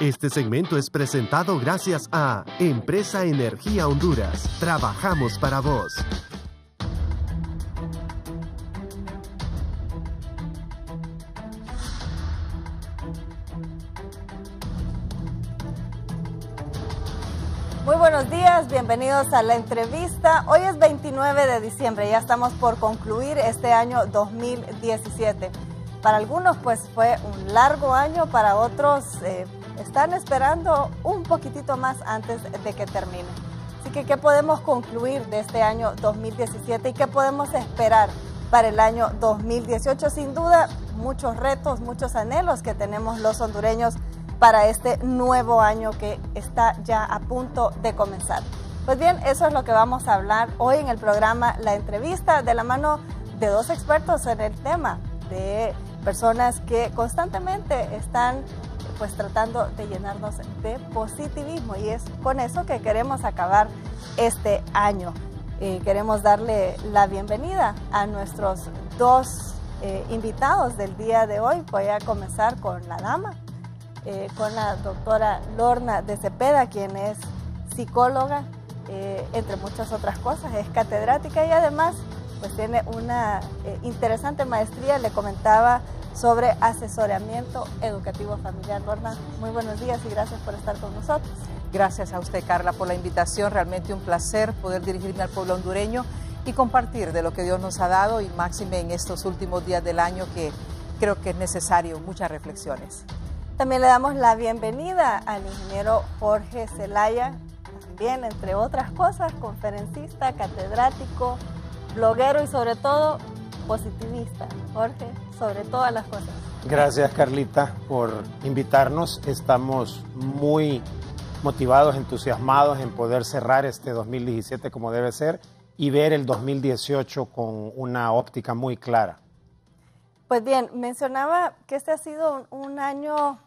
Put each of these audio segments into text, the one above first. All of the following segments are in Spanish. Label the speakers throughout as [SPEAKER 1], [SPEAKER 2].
[SPEAKER 1] Este segmento es presentado gracias a Empresa Energía Honduras. Trabajamos para vos.
[SPEAKER 2] Muy buenos días, bienvenidos a la entrevista. Hoy es 29 de diciembre, ya estamos por concluir este año 2017. Para algunos pues fue un largo año, para otros están esperando un poquitito más antes de que termine. Así que, ¿qué podemos concluir de este año 2017 y qué podemos esperar para el año 2018? Sin duda, muchos retos, muchos anhelos que tenemos los hondureños para este nuevo año que está ya a punto de comenzar. Pues bien, eso es lo que vamos a hablar hoy en el programa La Entrevista, de la mano de dos expertos en el tema, de personas que constantemente están pues tratando de llenarnos de positivismo, y es con eso que queremos acabar este año. Queremos darle la bienvenida a nuestros dos invitados del día de hoy. Voy a comenzar con la dama, con la doctora Lorna de Cepeda, quien es psicóloga, entre muchas otras cosas, es catedrática y además pues tiene una interesante maestría, le comentaba, sobre asesoramiento educativo familiar. Lorna, muy buenos días y gracias por estar con nosotros.
[SPEAKER 3] Gracias a usted, Carla, por la invitación. Realmente un placer poder dirigirme al pueblo hondureño y compartir de lo que Dios nos ha dado, y máxime en estos últimos días del año que creo que es necesario muchas reflexiones.
[SPEAKER 2] También le damos la bienvenida al ingeniero Jorge Zelaya, también, entre otras cosas, conferencista, catedrático, bloguero y sobre todo positivista. Jorge, sobre todas las cosas.
[SPEAKER 4] Gracias, Carlita, por invitarnos. Estamos muy motivados, entusiasmados en poder cerrar este 2017 como debe ser y ver el 2018 con una óptica muy clara.
[SPEAKER 2] Pues bien, mencionaba que este ha sido un año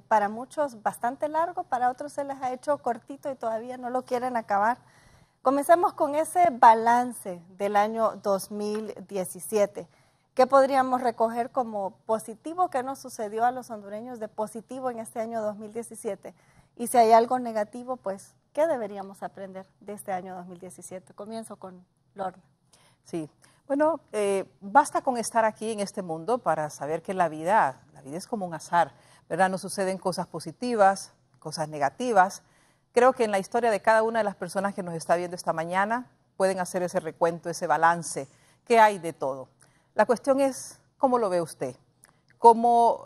[SPEAKER 2] para muchos bastante largo, para otros se les ha hecho cortito y todavía no lo quieren acabar. Comencemos con ese balance del año 2017. ¿Qué podríamos recoger como positivo que nos sucedió a los hondureños de positivo en este año 2017? Y si hay algo negativo, pues, ¿qué deberíamos aprender de este año 2017? Comienzo con Lorna.
[SPEAKER 3] Sí, bueno, basta con estar aquí en este mundo para saber que la vida es como un azar, ¿verdad? Nos suceden cosas positivas, cosas negativas. Creo que en la historia de cada una de las personas que nos está viendo esta mañana pueden hacer ese recuento, ese balance, que hay de todo. La cuestión es, ¿cómo lo ve usted? ¿Cómo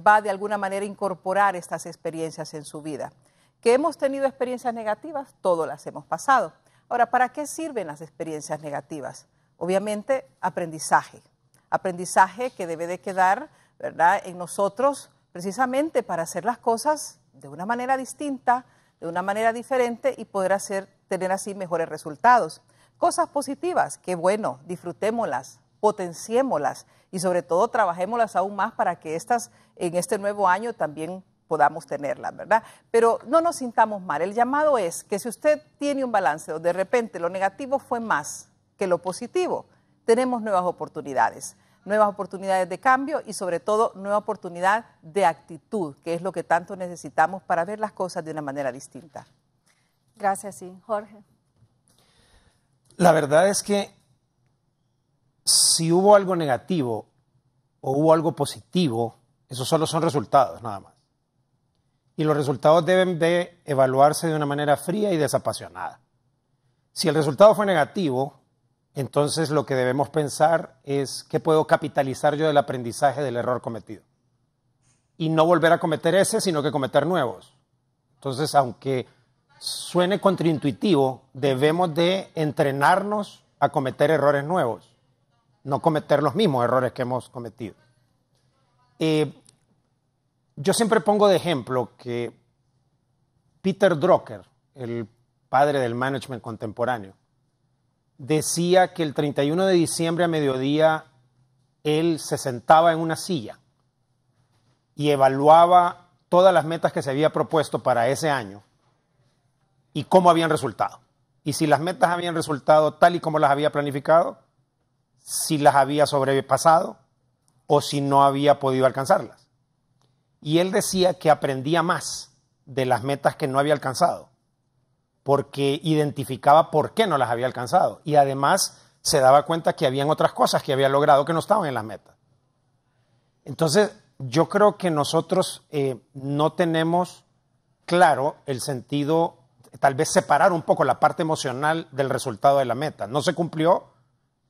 [SPEAKER 3] va de alguna manera a incorporar estas experiencias en su vida? Que hemos tenido experiencias negativas, todas las hemos pasado. Ahora, ¿para qué sirven las experiencias negativas? Obviamente, aprendizaje. Aprendizaje que debe de quedar, ¿verdad?, en nosotros precisamente para hacer las cosas de una manera distinta, de una manera diferente y poder tener así mejores resultados. Cosas positivas, que bueno, disfrutémoslas, potenciémoslas y sobre todo trabajémoslas aún más para que estas en este nuevo año también podamos tenerlas, ¿verdad? Pero no nos sintamos mal. El llamado es que si usted tiene un balance donde de repente lo negativo fue más que lo positivo, tenemos nuevas oportunidades de cambio y sobre todo nueva oportunidad de actitud, que es lo que tanto necesitamos para ver las cosas de una manera distinta.
[SPEAKER 2] Gracias, sí. Jorge.
[SPEAKER 4] La verdad es que si hubo algo negativo o hubo algo positivo, esos solo son resultados, nada más. Y los resultados deben de evaluarse de una manera fría y desapasionada. Si el resultado fue negativo, entonces lo que debemos pensar es qué puedo capitalizar yo del aprendizaje del error cometido. Y no volver a cometer ese, sino que cometer nuevos. Entonces, aunque suene contraintuitivo, debemos de entrenarnos a cometer errores nuevos, no cometer los mismos errores que hemos cometido. Yo siempre pongo de ejemplo que Peter Drucker, el padre del management contemporáneo, decía que el 31 de diciembre a mediodía él se sentaba en una silla y evaluaba todas las metas que se había propuesto para ese año y cómo habían resultado. Y si las metas habían resultado tal y como las había planificado, si las había sobrepasado o si no había podido alcanzarlas. Y él decía que aprendía más de las metas que no había alcanzado, porque identificaba por qué no las había alcanzado y además se daba cuenta que habían otras cosas que había logrado que no estaban en las metas. Entonces, yo creo que nosotros no tenemos claro el sentido, tal vez separar un poco la parte emocional del resultado de la meta. No se cumplió,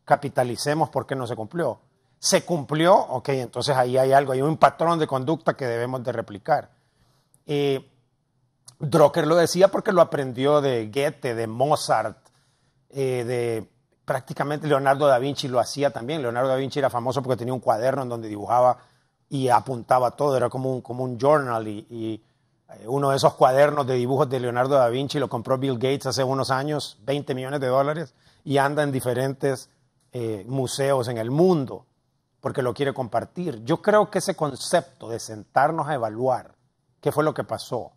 [SPEAKER 4] capitalicemos por qué no se cumplió. Se cumplió, ok, entonces ahí hay algo, hay un patrón de conducta que debemos de replicar. Drucker lo decía porque lo aprendió de Goethe, de Mozart, de prácticamente Leonardo da Vinci lo hacía también. Leonardo da Vinci era famoso porque tenía un cuaderno en donde dibujaba y apuntaba todo, era como un journal y uno de esos cuadernos de dibujos de Leonardo da Vinci lo compró Bill Gates hace unos años, $20 millones, y anda en diferentes museos en el mundo porque lo quiere compartir. Yo creo que ese concepto de sentarnos a evaluar qué fue lo que pasó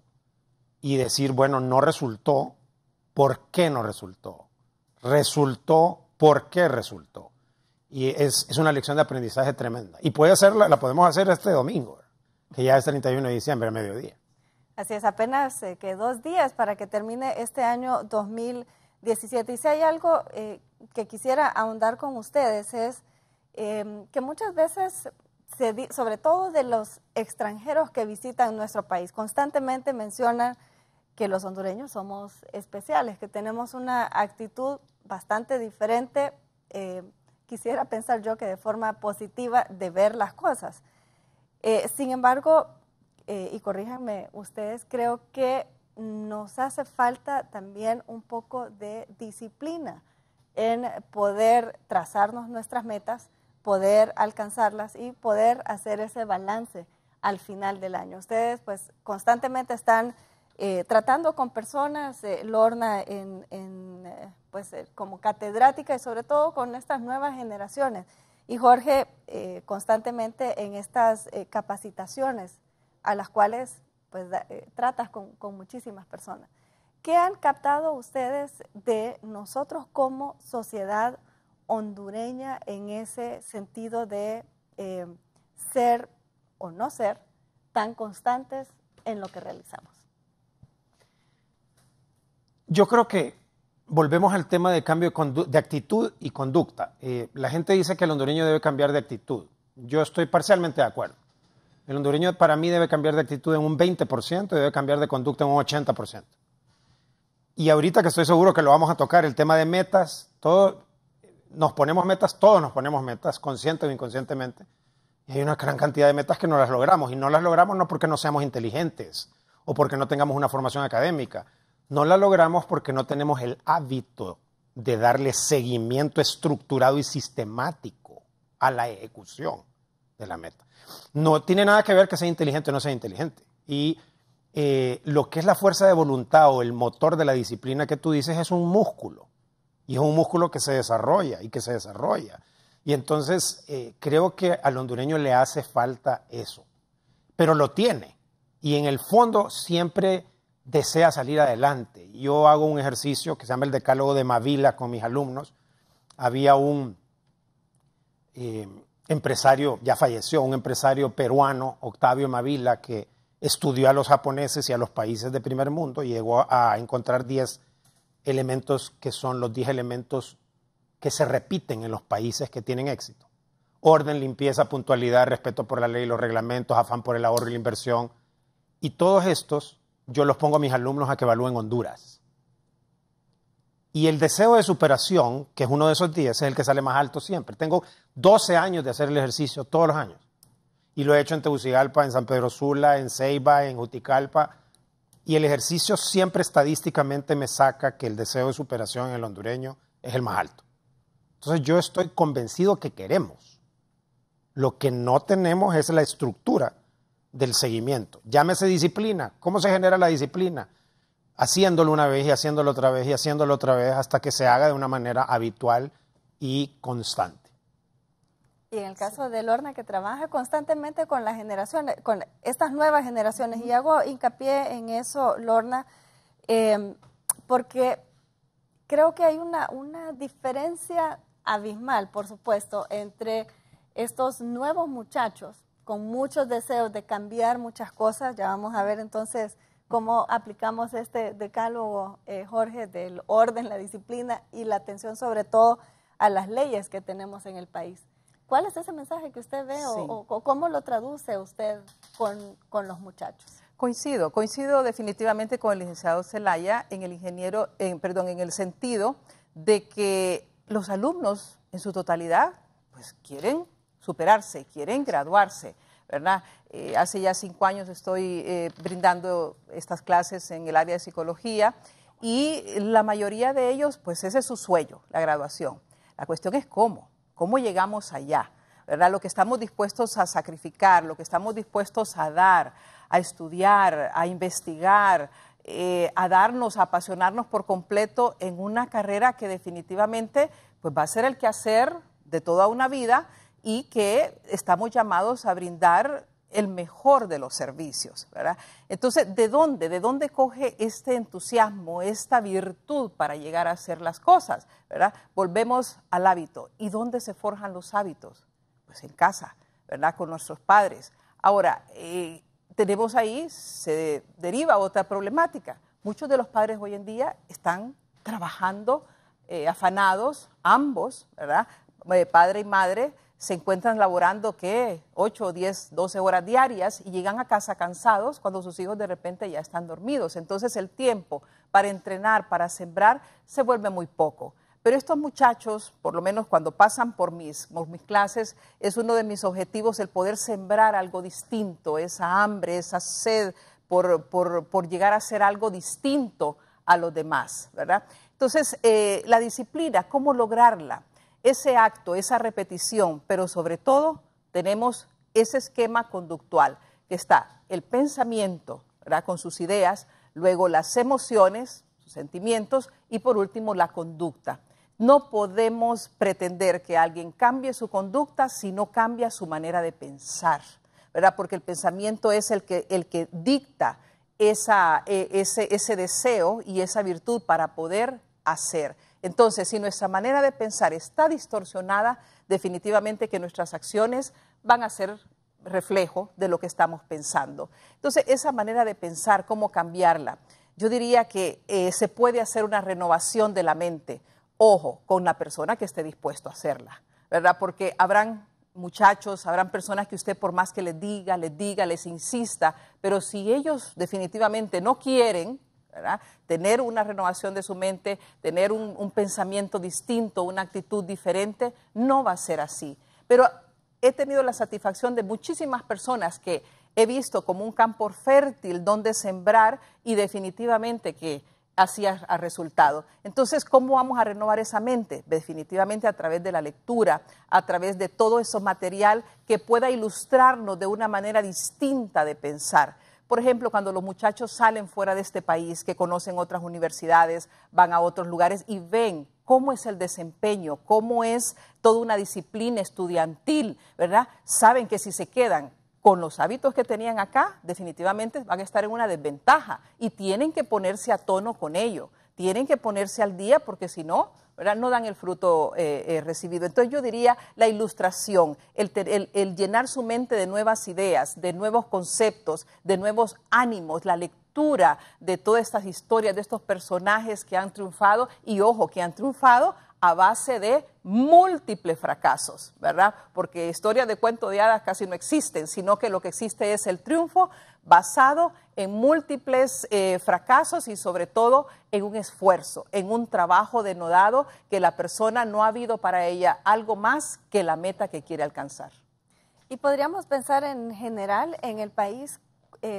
[SPEAKER 4] y decir, bueno, no resultó, ¿por qué no resultó? Resultó, ¿por qué resultó? Y es una lección de aprendizaje tremenda. Y la podemos hacer este domingo, que ya es 31 de diciembre, a mediodía.
[SPEAKER 2] Así es, apenas que 2 días para que termine este año 2017. Y si hay algo que quisiera ahondar con ustedes es que muchas veces, sobre todo de los extranjeros que visitan nuestro país, constantemente mencionan que los hondureños somos especiales, que tenemos una actitud bastante diferente, quisiera pensar yo que de forma positiva de ver las cosas. Sin embargo, y corríjanme ustedes, creo que nos hace falta también un poco de disciplina en poder trazarnos nuestras metas, poder alcanzarlas y poder hacer ese balance al final del año. Ustedes pues constantemente están tratando con personas, Lorna como catedrática y sobre todo con estas nuevas generaciones. Y Jorge constantemente en estas capacitaciones a las cuales pues tratas con muchísimas personas. ¿Qué han captado ustedes de nosotros como sociedad hondureña en ese sentido de ser o no ser tan constantes en lo que realizamos?
[SPEAKER 4] Yo creo que volvemos al tema de cambio de actitud y conducta. La gente dice que el hondureño debe cambiar de actitud. Yo estoy parcialmente de acuerdo. El hondureño para mí debe cambiar de actitud en un 20% y debe cambiar de conducta en un 80%. Y ahorita que estoy seguro que lo vamos a tocar, el tema de metas, todos nos ponemos metas, consciente o inconscientemente. Y hay una gran cantidad de metas que no las logramos. Y no las logramos no porque no seamos inteligentes o porque no tengamos una formación académica. No la logramos porque no tenemos el hábito de darle seguimiento estructurado y sistemático a la ejecución de la meta. No tiene nada que ver que sea inteligente o no sea inteligente. Y lo que es la fuerza de voluntad o el motor de la disciplina que tú dices es un músculo. Y es un músculo que se desarrolla y que se desarrolla. Y entonces creo que al hondureño le hace falta eso. Pero lo tiene. Y en el fondo siempre desea salir adelante. Yo hago un ejercicio que se llama el decálogo de Mavila con mis alumnos. Había un empresario, ya falleció, un empresario peruano, Octavio Mavila, que estudió a los japoneses y a los países de primer mundo y llegó a encontrar 10 elementos que son los 10 elementos que se repiten en los países que tienen éxito. Orden, limpieza, puntualidad, respeto por la ley y los reglamentos, afán por el ahorro y la inversión. Y todos estos yo los pongo a mis alumnos a que evalúen Honduras. Y el deseo de superación, que es uno de esos 10, es el que sale más alto siempre. Tengo 12 años de hacer el ejercicio todos los años. Y lo he hecho en Tegucigalpa, en San Pedro Sula, en Ceiba, en Juticalpa. Y el ejercicio siempre estadísticamente me saca que el deseo de superación en el hondureño es el más alto. Entonces yo estoy convencido que queremos. Lo que no tenemos es la estructura del seguimiento. Llámese disciplina. ¿Cómo se genera la disciplina? Haciéndolo una vez y haciéndolo otra vez y haciéndolo otra vez hasta que se haga de una manera habitual y constante.
[SPEAKER 2] Y en el caso de Lorna, que trabaja constantemente con las generaciones, con estas nuevas generaciones, y hago hincapié en eso, Lorna, porque creo que hay una diferencia abismal, por supuesto, entre estos nuevos muchachos con muchos deseos de cambiar muchas cosas. Ya vamos a ver entonces cómo aplicamos este decálogo, Jorge, del orden, la disciplina y la atención sobre todo a las leyes que tenemos en el país. ¿Cuál es ese mensaje que usted ve o cómo lo traduce usted con los muchachos?
[SPEAKER 3] Coincido definitivamente con el licenciado Zelaya en el sentido de que los alumnos en su totalidad pues quieren superarse, quieren graduarse, ¿verdad? Hace ya 5 años estoy brindando estas clases en el área de psicología y la mayoría de ellos, pues ese es su sueño, la graduación. La cuestión es cómo llegamos allá, ¿verdad? Lo que estamos dispuestos a sacrificar, lo que estamos dispuestos a dar, a estudiar, a investigar, a darnos, a apasionarnos por completo en una carrera que definitivamente pues, va a ser el quehacer de toda una vida y que estamos llamados a brindar el mejor de los servicios, ¿verdad? Entonces, ¿de dónde coge este entusiasmo, esta virtud para llegar a hacer las cosas, ¿verdad? Volvemos al hábito. ¿Y dónde se forjan los hábitos? Pues en casa, ¿verdad? Con nuestros padres. Ahora, tenemos ahí, se deriva otra problemática. Muchos de los padres hoy en día están trabajando afanados, ambos, ¿verdad? Padre y madre, se encuentran laborando, ¿qué? 8, 10, 12 horas diarias y llegan a casa cansados cuando sus hijos de repente ya están dormidos. Entonces el tiempo para entrenar, para sembrar, se vuelve muy poco. Pero estos muchachos, por lo menos cuando pasan por mis clases, es uno de mis objetivos el poder sembrar algo distinto, esa hambre, esa sed por llegar a ser algo distinto a los demás, ¿verdad? Entonces, la disciplina, ¿cómo lograrla? Ese acto, esa repetición, pero sobre todo tenemos ese esquema conductual, que está el pensamiento, ¿verdad? Con sus ideas, luego las emociones, sus sentimientos y por último la conducta. No podemos pretender que alguien cambie su conducta si no cambia su manera de pensar, ¿verdad? Porque el pensamiento es el que dicta ese deseo y esa virtud para poder hacer. Entonces, si nuestra manera de pensar está distorsionada, definitivamente que nuestras acciones van a ser reflejo de lo que estamos pensando. Entonces, esa manera de pensar, ¿cómo cambiarla? Yo diría que se puede hacer una renovación de la mente. Ojo, con la persona que esté dispuesto a hacerla, ¿verdad? Porque habrán muchachos, habrán personas que usted por más que les diga, les insista, pero si ellos definitivamente no quieren, ¿verdad? Tener una renovación de su mente, tener un pensamiento distinto, una actitud diferente, no va a ser así. Pero he tenido la satisfacción de muchísimas personas que he visto como un campo fértil donde sembrar y definitivamente que así ha resultado. Entonces, ¿cómo vamos a renovar esa mente? Definitivamente a través de la lectura, a través de todo ese material que pueda ilustrarnos de una manera distinta de pensar. Por ejemplo, cuando los muchachos salen fuera de este país, que conocen otras universidades, van a otros lugares y ven cómo es el desempeño, cómo es toda una disciplina estudiantil, ¿verdad? Saben que si se quedan con los hábitos que tenían acá, definitivamente van a estar en una desventaja y tienen que ponerse a tono con ello, tienen que ponerse al día porque si no, ¿verdad? No dan el fruto recibido. Entonces yo diría la ilustración, el llenar su mente de nuevas ideas, de nuevos conceptos, de nuevos ánimos, la lectura de todas estas historias, de estos personajes que han triunfado y ojo, que han triunfado a base de múltiples fracasos, ¿verdad? Porque historias de cuento de hadas casi no existen, sino que lo que existe es el triunfo basado en múltiples fracasos y sobre todo en un esfuerzo, en un trabajo denodado que la persona no ha habido para ella algo más que la meta que quiere alcanzar.
[SPEAKER 2] Y podríamos pensar en general en el país,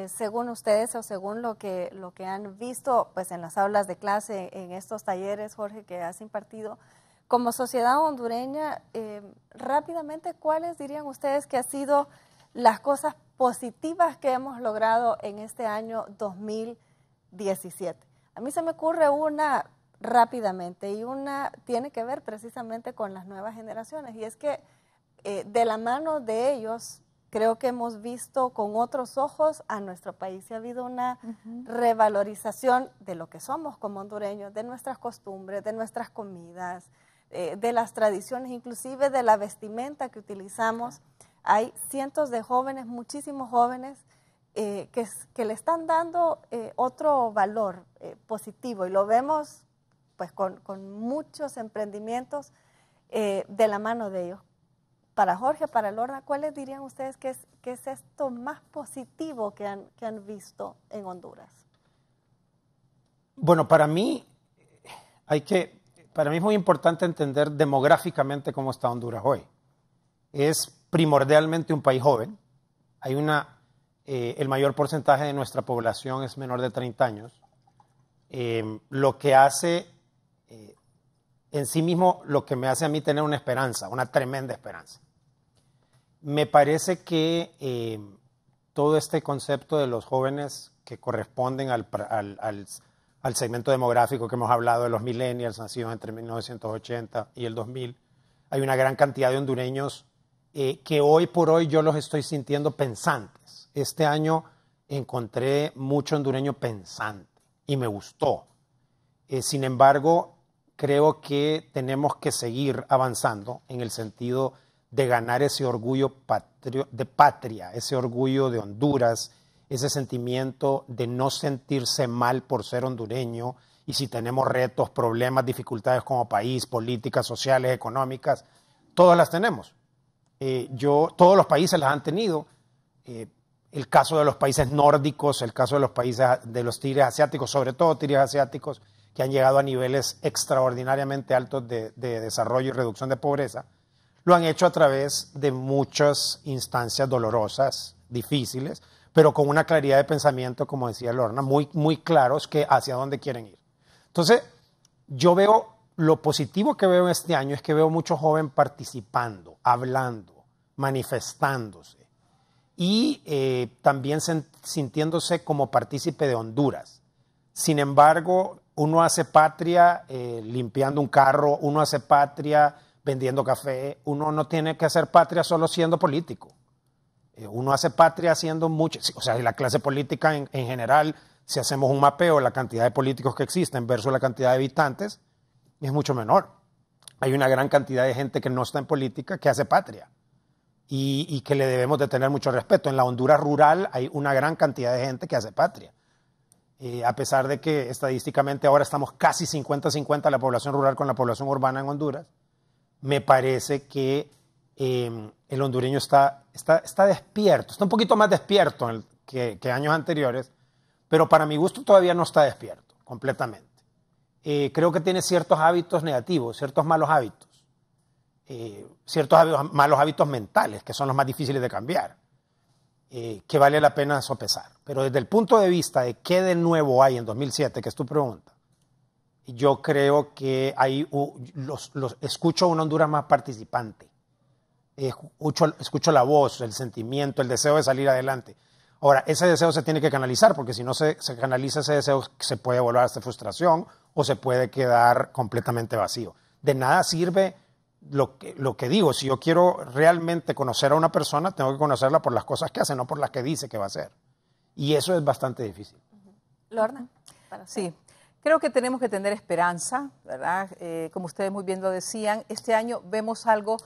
[SPEAKER 2] según ustedes o según lo que han visto pues en las aulas de clase, en estos talleres, Jorge, que has impartido, como sociedad hondureña, rápidamente, ¿cuáles dirían ustedes que han sido las cosas positivas que hemos logrado en este año 2017? A mí se me ocurre una rápidamente y una tiene que ver precisamente con las nuevas generaciones y es que de la mano de ellos creo que hemos visto con otros ojos a nuestro país y ha habido una revalorización de lo que somos como hondureños, de nuestras costumbres, de nuestras comidas, de las tradiciones, inclusive de la vestimenta que utilizamos. Hay cientos de jóvenes, muchísimos jóvenes que le están dando otro valor positivo, y lo vemos pues con muchos emprendimientos de la mano de ellos. Para Jorge, para Lorna, ¿cuáles dirían ustedes que es esto más positivo que han visto en Honduras?
[SPEAKER 4] Bueno, para mí es muy importante entender demográficamente cómo está Honduras hoy. Es primordialmente un país joven. Hay el mayor porcentaje de nuestra población es menor de 30 años. Lo que hace en sí mismo, lo que me hace a mí tener una esperanza, una tremenda esperanza. Me parece que todo este concepto de los jóvenes que corresponden al segmento demográfico que hemos hablado de los millennials, nacidos entre 1980 y el 2000, hay una gran cantidad de hondureños que hoy por hoy yo los estoy sintiendo pensantes. Este año encontré mucho hondureño pensante y me gustó. Sin embargo, creo que tenemos que seguir avanzando en el sentido de ganar ese orgullo de patria, ese orgullo de Honduras, ese sentimiento de no sentirse mal por ser hondureño, y si tenemos retos, problemas, dificultades como país, políticas, sociales, económicas, todas las tenemos. Todos los países las han tenido. El caso de los países nórdicos, el caso de los países de los tigres asiáticos, sobre todo tigres asiáticos, que han llegado a niveles extraordinariamente altos de desarrollo y reducción de pobreza, lo han hecho a través de muchas instancias dolorosas, difíciles, pero con una claridad de pensamiento, como decía Lorna, muy, muy claros que hacia dónde quieren ir. Entonces, yo veo, lo positivo que veo este año es que veo mucho joven participando, hablando, manifestándose y también sintiéndose como partícipe de Honduras. Sin embargo, uno hace patria limpiando un carro, uno hace patria vendiendo café, uno no tiene que hacer patria solo siendo político. Uno hace patria haciendo mucho, o sea, la clase política en general, si hacemos un mapeo de la cantidad de políticos que existen versus la cantidad de habitantes, es mucho menor. Hay una gran cantidad de gente que no está en política que hace patria y que le debemos de tener mucho respeto. En la Honduras rural hay una gran cantidad de gente que hace patria. A pesar de que estadísticamente ahora estamos casi 50-50 la población rural con la población urbana en Honduras, me parece que el hondureño está despierto, está un poquito más despierto que años anteriores, pero para mi gusto todavía no está despierto completamente. Creo que tiene ciertos hábitos negativos, ciertos malos hábitos, malos hábitos mentales, que son los más difíciles de cambiar, que vale la pena sopesar. Pero desde el punto de vista de qué de nuevo hay en 2007, que es tu pregunta, yo creo que escucho una Honduras más participante. Escucho la voz, el sentimiento, el deseo de salir adelante. Ahora, ese deseo se tiene que canalizar, porque si no se canaliza ese deseo, se puede volver hasta frustración o se puede quedar completamente vacío. De nada sirve lo que digo. Si yo quiero realmente conocer a una persona, tengo que conocerla por las cosas que hace, no por las que dice que va a hacer. Y eso es bastante difícil.
[SPEAKER 2] Lorna.
[SPEAKER 3] Sí. Creo que tenemos que tener esperanza, ¿verdad? Como ustedes muy bien lo decían, este año vemos algo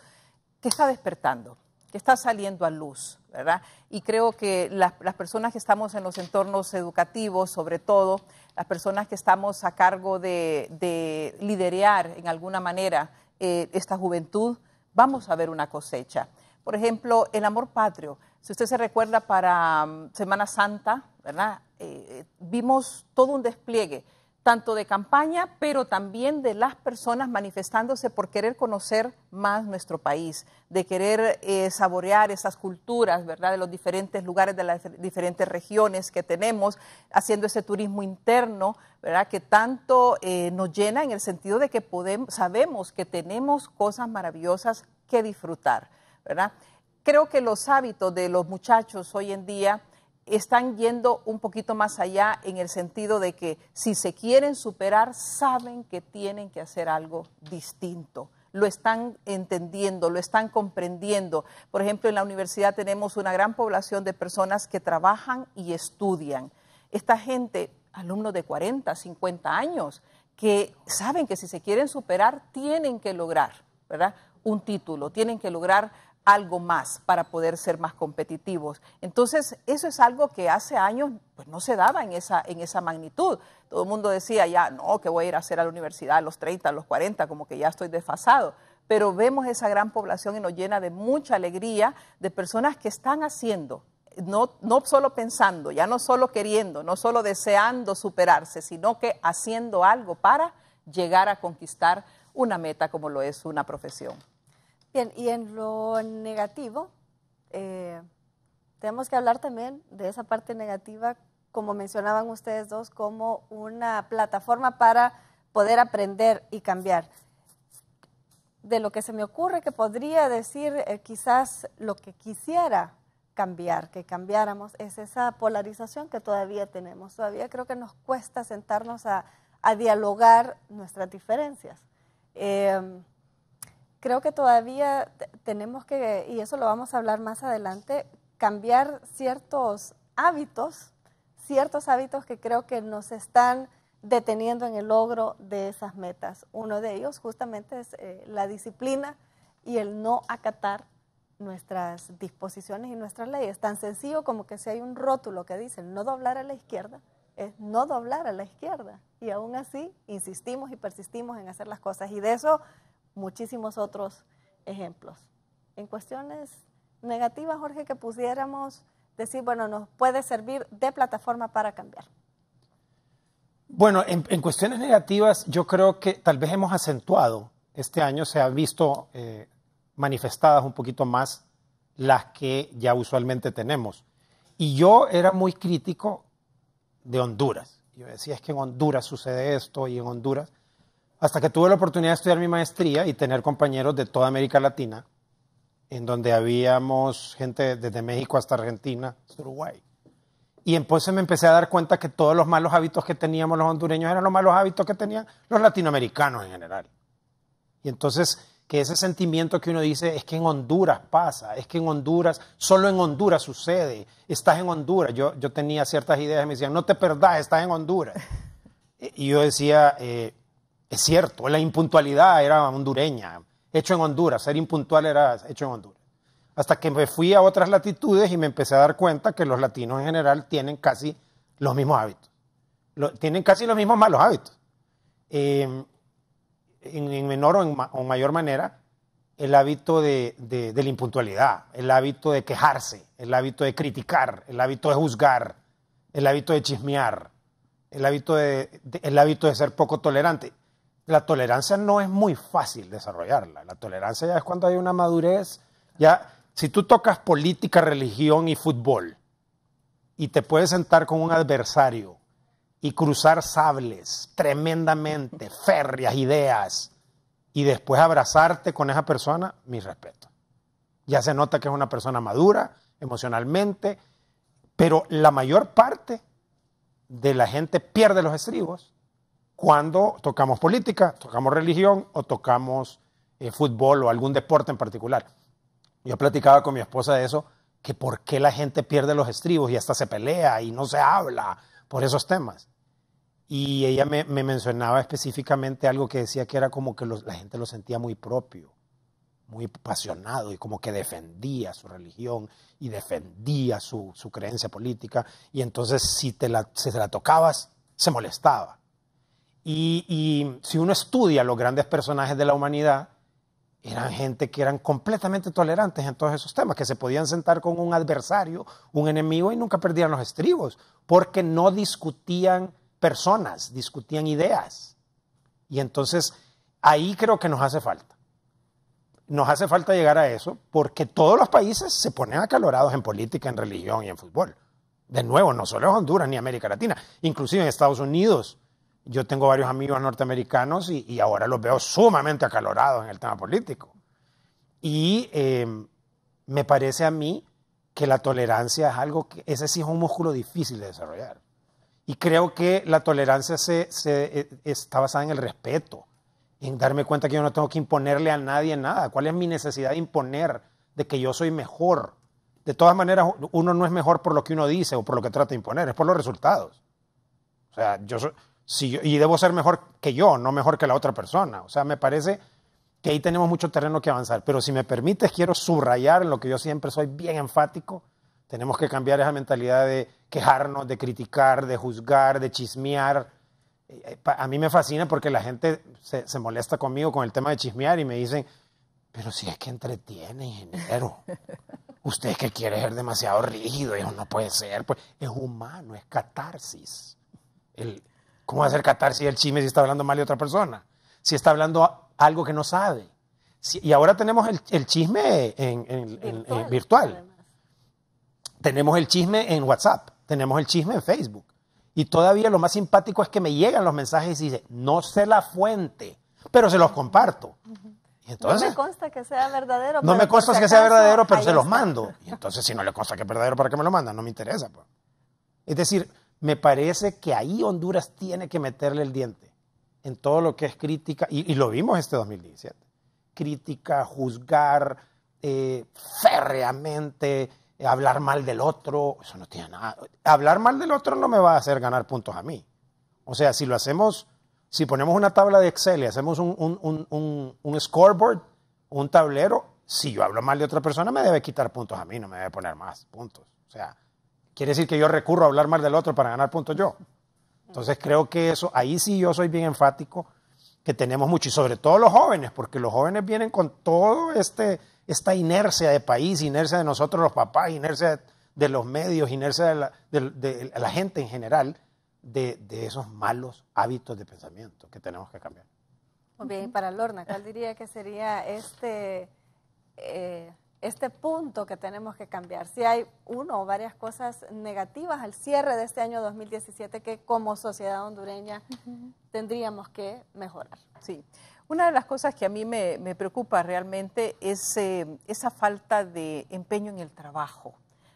[SPEAKER 3] que está despertando, que está saliendo a luz, ¿verdad? Y creo que las personas que estamos en los entornos educativos, sobre todo, las personas que estamos a cargo de liderear en alguna manera esta juventud, vamos a ver una cosecha. Por ejemplo, el amor patrio. Si usted se recuerda para Semana Santa, ¿verdad? Vimos todo un despliegue, tanto de campaña, pero también de las personas manifestándose por querer conocer más nuestro país, de querer saborear esas culturas, ¿verdad?, de los diferentes lugares, de las diferentes regiones que tenemos, haciendo ese turismo interno, ¿verdad?, que tanto nos llena en el sentido de que sabemos que tenemos cosas maravillosas que disfrutar, ¿verdad? Creo que los hábitos de los muchachos hoy en día están yendo un poquito más allá en el sentido de que si se quieren superar, saben que tienen que hacer algo distinto. Lo están entendiendo, lo están comprendiendo. Por ejemplo, en la universidad tenemos una gran población de personas que trabajan y estudian. Esta gente, alumnos de 40, 50 años, que saben que si se quieren superar, tienen que lograr, ¿verdad?, un título, tienen que lograr algo más para poder ser más competitivos. Entonces, eso es algo que hace años pues, no se daba en esa magnitud. Todo el mundo decía, ya, no, que voy a ir a hacer a la universidad a los 30, a los 40, como que ya estoy desfasado. Pero vemos esa gran población y nos llena de mucha alegría de personas que están haciendo, no solo pensando, ya no solo queriendo, no solo deseando superarse, sino que haciendo algo para llegar a conquistar una meta como lo es una profesión.
[SPEAKER 2] Bien, y en lo negativo, tenemos que hablar también de esa parte negativa, como mencionaban ustedes dos, como una plataforma para poder aprender y cambiar. De lo que se me ocurre que podría decir, quizás lo que quisiera cambiar, que cambiáramos, es esa polarización que todavía tenemos. Todavía creo que nos cuesta sentarnos a dialogar nuestras diferencias. Creo que todavía tenemos que, y eso lo vamos a hablar más adelante, cambiar ciertos hábitos que creo que nos están deteniendo en el logro de esas metas. Uno de ellos justamente es la disciplina y el no acatar nuestras disposiciones y nuestras leyes. Tan sencillo como que si hay un rótulo que dice no doblar a la izquierda, es no doblar a la izquierda. Y aún así insistimos y persistimos en hacer las cosas. Y de eso muchísimos otros ejemplos. En cuestiones negativas, Jorge, que pudiéramos decir, bueno, nos puede servir de plataforma para cambiar.
[SPEAKER 4] Bueno, en cuestiones negativas yo creo que tal vez hemos acentuado, este año se han visto manifestadas un poquito más las que ya usualmente tenemos. Y yo era muy crítico de Honduras. Yo decía, es que en Honduras sucede esto y en Honduras, hasta que tuve la oportunidad de estudiar mi maestría y tener compañeros de toda América Latina, en donde habíamos gente desde México hasta Argentina, hasta Uruguay. Y entonces me empecé a dar cuenta que todos los malos hábitos que teníamos los hondureños eran los malos hábitos que tenían los latinoamericanos en general. Y entonces, que ese sentimiento que uno dice, es que en Honduras pasa, es que en Honduras, solo en Honduras sucede, estás en Honduras. Yo tenía ciertas ideas y me decían, no te perdás, estás en Honduras. Y yo decía, es cierto, la impuntualidad era hondureña, hecho en Honduras, ser impuntual era hecho en Honduras. Hasta que me fui a otras latitudes y me empecé a dar cuenta que los latinos en general tienen casi los mismos hábitos. Tienen casi los mismos malos hábitos. En menor o en mayor manera, el hábito de la impuntualidad, el hábito de quejarse, el hábito de criticar, el hábito de juzgar, el hábito de chismear, el hábito de ser poco tolerante. La tolerancia no es muy fácil desarrollarla. La tolerancia ya es cuando hay una madurez. Ya, si tú tocas política, religión y fútbol y te puedes sentar con un adversario y cruzar sables tremendamente, férreas ideas, y después abrazarte con esa persona, mi respeto. Ya se nota que es una persona madura emocionalmente, pero la mayor parte de la gente pierde los estribos cuando tocamos política, tocamos religión o tocamos fútbol o algún deporte en particular. Yo platicaba con mi esposa de eso, que por qué la gente pierde los estribos y hasta se pelea y no se habla por esos temas. Y ella me mencionaba específicamente algo que decía que era como que la gente lo sentía muy propio, muy apasionado y como que defendía su religión y defendía su creencia política. Y entonces si te la tocabas, se molestaba. Y si uno estudia los grandes personajes de la humanidad, eran gente que eran completamente tolerantes en todos esos temas, que se podían sentar con un adversario, un enemigo y nunca perdían los estribos, porque no discutían personas, discutían ideas. Y entonces ahí creo que nos hace falta. Nos hace falta llegar a eso porque todos los países se ponen acalorados en política, en religión y en fútbol. De nuevo, no solo en Honduras ni América Latina, inclusive en Estados Unidos. Yo tengo varios amigos norteamericanos y ahora los veo sumamente acalorados en el tema político. Y me parece a mí que la tolerancia es algo que, ese sí es un músculo difícil de desarrollar. Y creo que la tolerancia está basada en el respeto, en darme cuenta que yo no tengo que imponerle a nadie nada. ¿Cuál es mi necesidad de imponer de que yo soy mejor? De todas maneras, uno no es mejor por lo que uno dice o por lo que trata de imponer, es por los resultados. O sea, y debo ser mejor que yo, no mejor que la otra persona. O sea, me parece que ahí tenemos mucho terreno que avanzar. Pero si me permites, quiero subrayar en lo que yo siempre soy bien enfático. Tenemos que cambiar esa mentalidad de quejarnos, de criticar, de juzgar, de chismear. A mí me fascina porque la gente se molesta conmigo con el tema de chismear y me dicen, pero si es que entretiene, ingeniero. Usted es que quiere ser demasiado rígido, eso no puede ser. Pues es humano, es catarsis. ¿Cómo va a ser catarsis el chisme si está hablando mal de otra persona? Si está hablando algo que no sabe. Y ahora tenemos el chisme en virtual. Tenemos el chisme en WhatsApp, tenemos el chisme en Facebook. Y todavía lo más simpático es que me llegan los mensajes y dicen, no sé la fuente, pero se los comparto. Y entonces,
[SPEAKER 2] no me consta que sea verdadero.
[SPEAKER 4] No me consta que sea verdadero, pero se los mando. Y entonces, si no le consta que es verdadero, ¿para qué me lo mandan? No me interesa. Pues. Es decir, me parece que ahí Honduras tiene que meterle el diente en todo lo que es crítica, y lo vimos este 2017. Crítica, juzgar férreamente, hablar mal del otro, eso no tiene nada. Hablar mal del otro no me va a hacer ganar puntos a mí. O sea, si lo hacemos, si ponemos una tabla de Excel y hacemos un scoreboard, un tablero, si yo hablo mal de otra persona me debe quitar puntos a mí, no me debe poner más puntos. O sea, quiere decir que yo recurro a hablar mal del otro para ganar puntos yo. Entonces creo que eso, ahí sí yo soy bien enfático, que tenemos mucho, y sobre todo los jóvenes, porque los jóvenes vienen con todo esta inercia de país, inercia de nosotros los papás, inercia de los medios, inercia de la gente en general, de esos malos hábitos de pensamiento que tenemos que cambiar.
[SPEAKER 2] Muy bien, y para Lorna, ¿cuál diría que sería este punto que tenemos que cambiar? Si hay uno o varias cosas negativas al cierre de este año 2017 que como sociedad hondureña tendríamos que mejorar.
[SPEAKER 3] Sí. Una de las cosas que a mí me preocupa realmente es esa falta de empeño en el trabajo,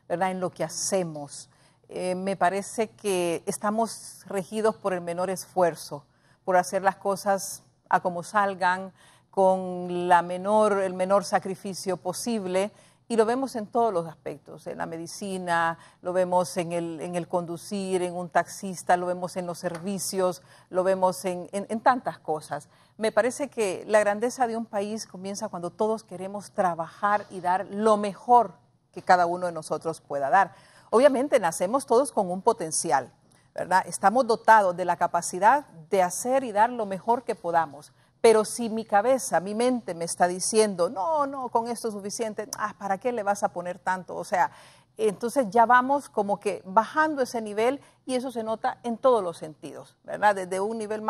[SPEAKER 3] ¿verdad? En lo que hacemos. Me parece que estamos regidos por el menor esfuerzo, por hacer las cosas a como salgan, con el menor sacrificio posible, y lo vemos en todos los aspectos, en la medicina, lo vemos en el conducir, en un taxista, lo vemos en los servicios, lo vemos en tantas cosas. Me parece que la grandeza de un país comienza cuando todos queremos trabajar y dar lo mejor que cada uno de nosotros pueda dar. Obviamente nacemos todos con un potencial, ¿verdad? Estamos dotados de la capacidad de hacer y dar lo mejor que podamos. Pero si mi cabeza, mi mente me está diciendo, no, con esto es suficiente, ¿para qué le vas a poner tanto? O sea, entonces ya vamos como que bajando ese nivel y eso se nota en todos los sentidos, ¿verdad? Desde un nivel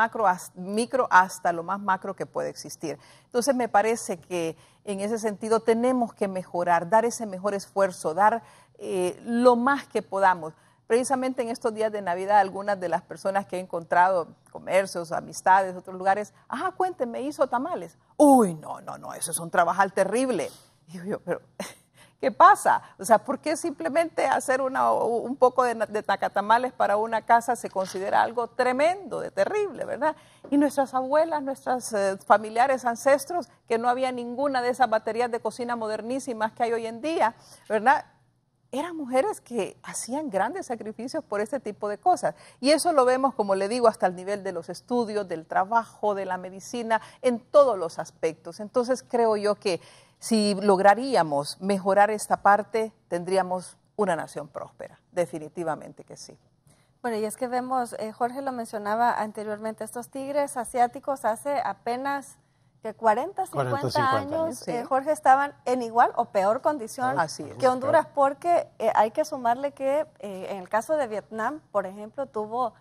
[SPEAKER 3] micro hasta lo más macro que puede existir. Entonces me parece que en ese sentido tenemos que mejorar, dar ese mejor esfuerzo, dar lo más que podamos. Precisamente en estos días de Navidad, algunas de las personas que he encontrado, comercios, amistades, otros lugares, cuéntenme, ¿hizo tamales? Uy, no, eso es un trabajal terrible. Y digo yo, pero ¿qué pasa? O sea, ¿por qué simplemente hacer un poco de tacatamales para una casa se considera algo tremendo, de terrible, ¿verdad? Y nuestras abuelas, nuestros familiares, ancestros, que no había ninguna de esas baterías de cocina modernísimas que hay hoy en día, ¿verdad? Eran mujeres que hacían grandes sacrificios por este tipo de cosas. Y eso lo vemos, como le digo, hasta el nivel de los estudios, del trabajo, de la medicina, en todos los aspectos. Entonces creo yo que si lograríamos mejorar esta parte, tendríamos una nación próspera. Definitivamente que sí.
[SPEAKER 2] Bueno, y es que vemos, Jorge lo mencionaba anteriormente, estos tigres asiáticos hace apenas que 40, 50 años,
[SPEAKER 3] sí.
[SPEAKER 2] Jorge, estaban en igual o peor condición que Honduras, porque hay que sumarle que en el caso de Vietnam, por ejemplo, tuvo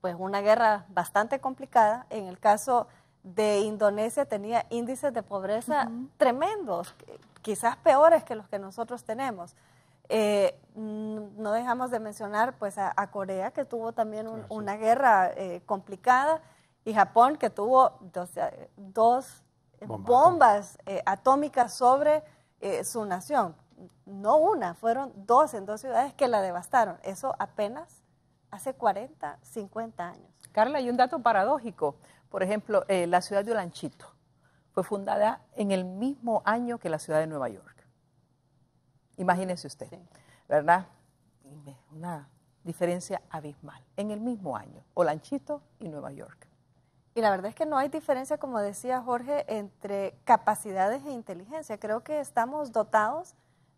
[SPEAKER 2] pues una guerra bastante complicada. En el caso de Indonesia tenía índices de pobreza tremendos, quizás peores que los que nosotros tenemos. No dejamos de mencionar pues a Corea, que tuvo también una guerra complicada, y Japón, que tuvo dos bombas atómicas sobre su nación. No una, fueron dos en dos ciudades que la devastaron. Eso apenas hace 40, 50 años.
[SPEAKER 3] Carla, hay un dato paradójico. Por ejemplo, la ciudad de Olanchito fue fundada en el mismo año que la ciudad de Nueva York. Imagínese usted, ¿verdad? Una diferencia abismal. En el mismo año, Olanchito y Nueva York.
[SPEAKER 2] Y la verdad es que no hay diferencia, como decía Jorge, entre capacidades e inteligencia. Creo que estamos dotados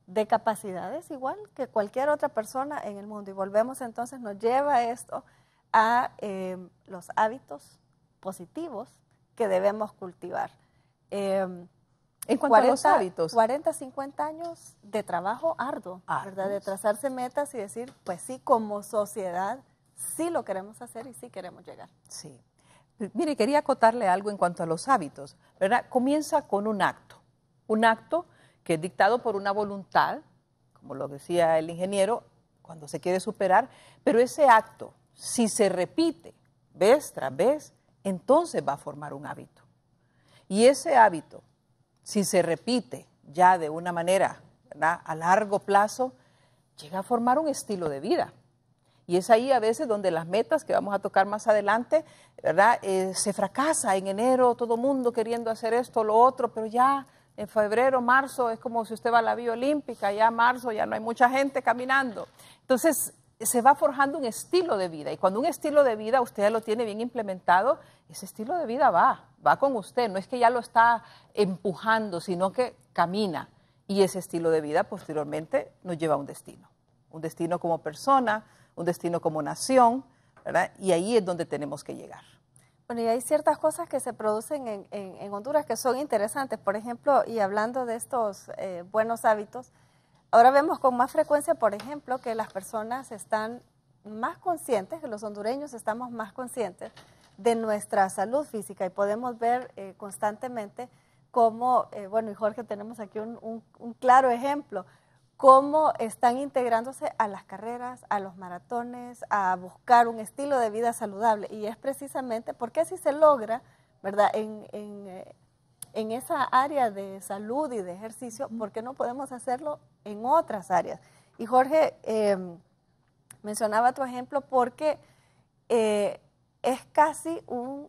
[SPEAKER 2] de capacidades igual que cualquier otra persona en el mundo. Y volvemos entonces, nos lleva esto a los hábitos positivos que debemos cultivar.
[SPEAKER 3] En cuanto a los hábitos.
[SPEAKER 2] 40, 50 años de trabajo arduo, ¿verdad? De trazarse metas y decir, pues sí, como sociedad, sí lo queremos hacer y sí queremos llegar.
[SPEAKER 3] Sí. Mire, quería acotarle algo en cuanto a los hábitos, ¿verdad? Comienza con un acto que es dictado por una voluntad, como lo decía el ingeniero, cuando se quiere superar, pero ese acto, si se repite vez tras vez, entonces va a formar un hábito. Y ese hábito, si se repite ya de una manera, ¿verdad?, a largo plazo, llega a formar un estilo de vida. Y es ahí a veces donde las metas que vamos a tocar más adelante, ¿verdad?, se fracasa en enero, todo el mundo queriendo hacer esto, lo otro, pero ya en febrero, marzo, es como si usted va a la Vía Olímpica, ya marzo ya no hay mucha gente caminando. Entonces, se va forjando un estilo de vida. Y cuando un estilo de vida usted ya lo tiene bien implementado, ese estilo de vida va con usted. No es que ya lo está empujando, sino que camina. Y ese estilo de vida posteriormente nos lleva a un destino como persona, un destino como nación, ¿verdad? Y ahí es donde tenemos que llegar.
[SPEAKER 2] Bueno, y hay ciertas cosas que se producen en Honduras que son interesantes. Por ejemplo, y hablando de estos buenos hábitos, ahora vemos con más frecuencia, por ejemplo, que las personas están más conscientes, que los hondureños estamos más conscientes de nuestra salud física y podemos ver constantemente cómo, bueno, y Jorge, tenemos aquí un claro ejemplo, cómo están integrándose a las carreras, a los maratones, a buscar un estilo de vida saludable. Y es precisamente porque así se logra, ¿verdad?, en esa área de salud y de ejercicio, ¿por qué no podemos hacerlo en otras áreas? Y Jorge, mencionaba tu ejemplo porque es casi un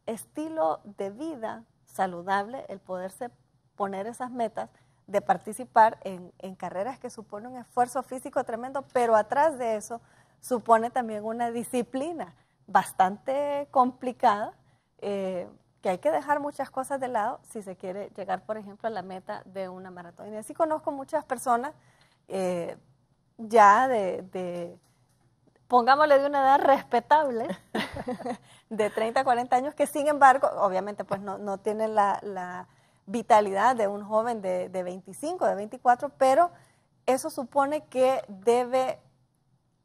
[SPEAKER 2] estilo de vida saludable el poderse poner esas metas de participar en carreras que suponen un esfuerzo físico tremendo, pero atrás de eso supone también una disciplina bastante complicada, que hay que dejar muchas cosas de lado si se quiere llegar, por ejemplo, a la meta de una maratón. Y así conozco muchas personas ya pongámosle de una edad respetable, de 30 a 40 años, que sin embargo, obviamente, pues no tienen la vitalidad de un joven de 25, de 24, pero eso supone que debe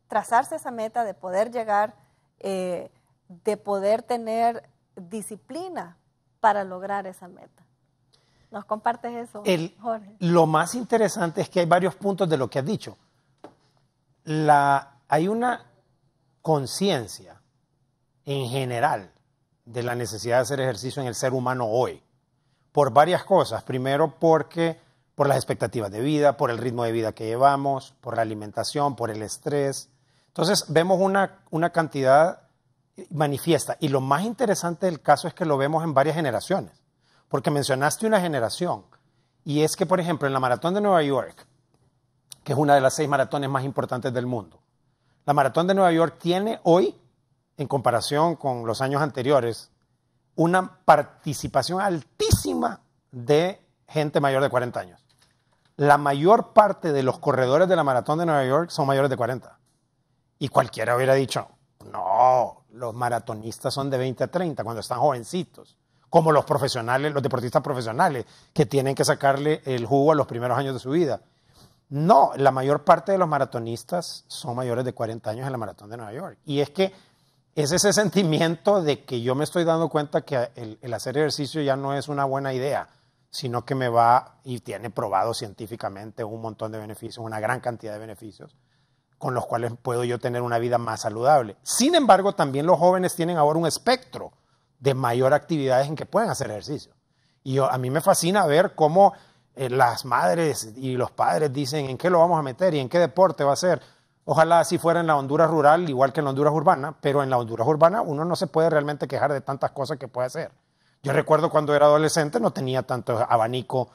[SPEAKER 2] trazarse esa meta de poder llegar, de poder tener disciplina para lograr esa meta. ¿Nos compartes eso, Jorge?
[SPEAKER 4] Lo más interesante es que hay varios puntos de lo que has dicho. Hay una conciencia en general de la necesidad de hacer ejercicio en el ser humano hoy, por varias cosas. Primero, por las expectativas de vida, por el ritmo de vida que llevamos, por la alimentación, por el estrés. Entonces, vemos una cantidad manifiesta. Y lo más interesante del caso es que lo vemos en varias generaciones. Porque mencionaste una generación. Y es que, por ejemplo, en la Maratón de Nueva York, que es una de las 6 maratones más importantes del mundo, la Maratón de Nueva York tiene hoy, en comparación con los años anteriores, una participación altísima de gente mayor de 40 años. La mayor parte de los corredores de la Maratón de Nueva York son mayores de 40. Y cualquiera hubiera dicho, no, los maratonistas son de 20 a 30 cuando están jovencitos, como los profesionales, los deportistas profesionales, que tienen que sacarle el jugo a los primeros años de su vida. No, la mayor parte de los maratonistas son mayores de 40 años en la Maratón de Nueva York. Y es que es ese sentimiento de que yo me estoy dando cuenta que el hacer ejercicio ya no es una buena idea, sino que me va y tiene probado científicamente un montón de beneficios, una gran cantidad de beneficios, con los cuales puedo yo tener una vida más saludable. Sin embargo, también los jóvenes tienen ahora un espectro de mayor actividades en que pueden hacer ejercicio. Y a mí me fascina ver cómo las madres y los padres dicen en qué lo vamos a meter y en qué deporte va a ser. Ojalá así fuera en la Honduras rural, igual que en la Honduras urbana, pero en la Honduras urbana uno no se puede realmente quejar de tantas cosas que puede hacer. Yo recuerdo cuando era adolescente, no tenía tanto abanico,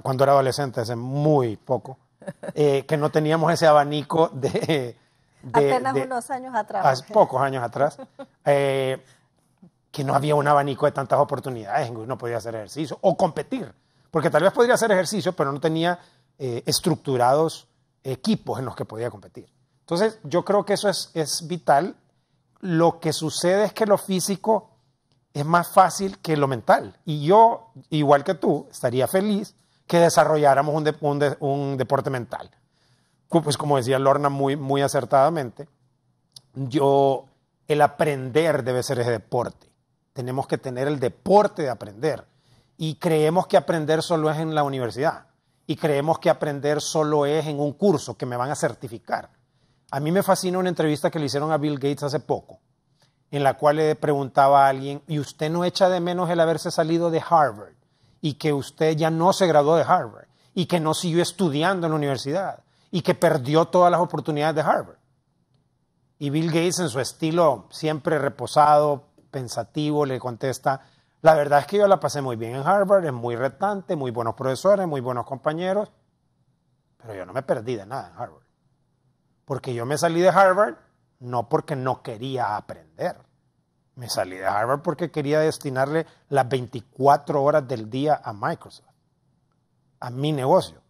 [SPEAKER 4] cuando era adolescente, hace muy poco, que no teníamos ese abanico
[SPEAKER 2] apenas unos años atrás.
[SPEAKER 4] Hace pocos años atrás. que no había un abanico de tantas oportunidades en que uno podía hacer ejercicio o competir, porque tal vez podría hacer ejercicio, pero no tenía estructurados equipos en los que podía competir. Entonces, yo creo que eso es vital. Lo que sucede es que lo físico es más fácil que lo mental. Y yo, igual que tú, estaría feliz que desarrolláramos un deporte mental. Pues como decía Lorna muy acertadamente, el aprender debe ser ese deporte. Tenemos que tener el deporte de aprender. Y creemos que aprender solo es en la universidad. Y creemos que aprender solo es en un curso que me van a certificar. A mí me fascina una entrevista que le hicieron a Bill Gates hace poco, en la cual le preguntaba a alguien, ¿y usted no echa de menos el haberse salido de Harvard? Y que usted ya no se graduó de Harvard, y que no siguió estudiando en la universidad, y que perdió todas las oportunidades de Harvard. Y Bill Gates, en su estilo siempre reposado, pensativo, le contesta, la verdad es que yo la pasé muy bien en Harvard, es muy retante, muy buenos profesores, muy buenos compañeros, pero yo no me perdí de nada en Harvard. Porque yo me salí de Harvard no porque no quería aprender. Me salí de Harvard porque quería destinarle las 24 horas del día a Microsoft, a mi negocio.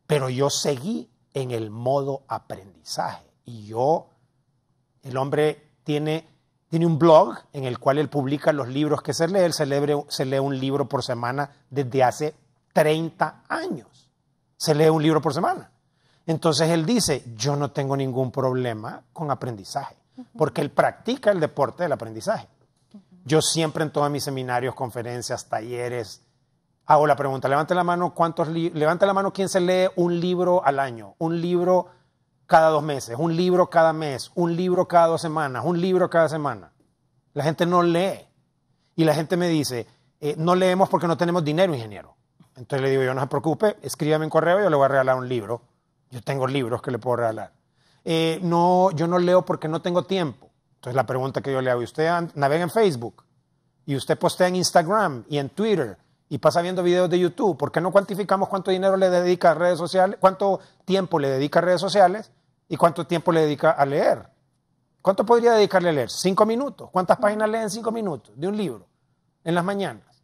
[SPEAKER 4] Pero yo seguí en el modo aprendizaje. Y el hombre tiene un blog en el cual él publica los libros que se lee. Él se lee un libro por semana desde hace 30 años. Se lee un libro por semana. Entonces él dice, yo no tengo ningún problema con aprendizaje, porque él practica el deporte del aprendizaje. Yo siempre en todos mis seminarios, conferencias, talleres, hago la pregunta, levante la mano quién se lee un libro al año, un libro cada 2 meses, un libro cada mes, un libro cada 2 semanas, un libro cada semana. La gente no lee. Y la gente me dice, no leemos porque no tenemos dinero, ingeniero. Entonces le digo, yo no se preocupe, escríbame un correo y yo le voy a regalar un libro. Yo tengo libros que le puedo regalar. Yo no leo porque no tengo tiempo. Entonces la pregunta que yo le hago, usted navega en Facebook y usted postea en Instagram y en Twitter y pasa viendo videos de YouTube. ¿Por qué no cuantificamos cuánto dinero le dedica a redes sociales, cuánto tiempo le dedica a redes sociales y cuánto tiempo le dedica a leer? ¿Cuánto podría dedicarle a leer? 5 minutos. ¿Cuántas páginas lee en 5 minutos de un libro en las mañanas?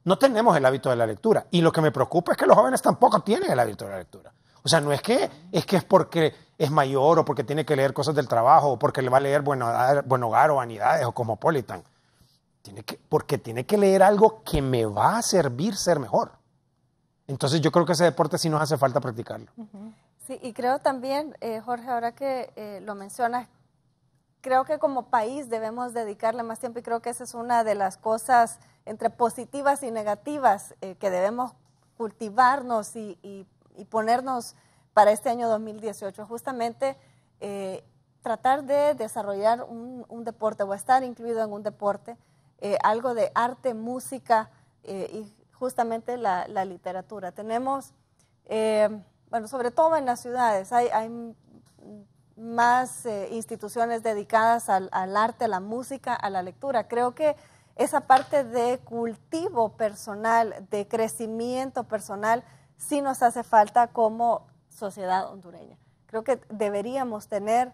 [SPEAKER 4] No tenemos el hábito de la lectura. Y lo que me preocupa es que los jóvenes tampoco tienen el hábito de la lectura. O sea, no es que es porque es mayor o porque tiene que leer cosas del trabajo o porque le va a leer Buen Hogar o Vanidades o Cosmopolitan. Porque tiene que leer algo que me va a servir ser mejor. Entonces yo creo que ese deporte sí nos hace falta practicarlo.
[SPEAKER 2] Sí, y creo también, Jorge, ahora que lo mencionas, creo que como país debemos dedicarle más tiempo y creo que esa es una de las cosas entre positivas y negativas que debemos cultivarnos y ponernos para este año 2018, justamente tratar de desarrollar un deporte o estar incluido en un deporte, algo de arte, música y justamente la literatura. Tenemos, bueno, sobre todo en las ciudades, hay más instituciones dedicadas al arte, a la música, a la lectura. Creo que esa parte de cultivo personal, de crecimiento personal, sí nos hace falta como sociedad hondureña. Creo que deberíamos tener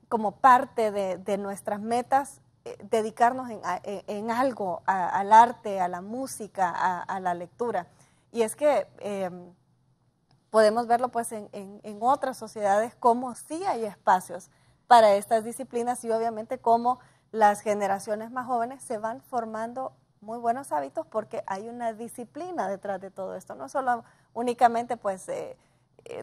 [SPEAKER 2] como parte de nuestras metas dedicarnos en algo al arte, a la música, a la lectura. Y es que podemos verlo pues en otras sociedades como sí hay espacios para estas disciplinas y obviamente como las generaciones más jóvenes se van formando muy buenos hábitos porque hay una disciplina detrás de todo esto, no solo únicamente pues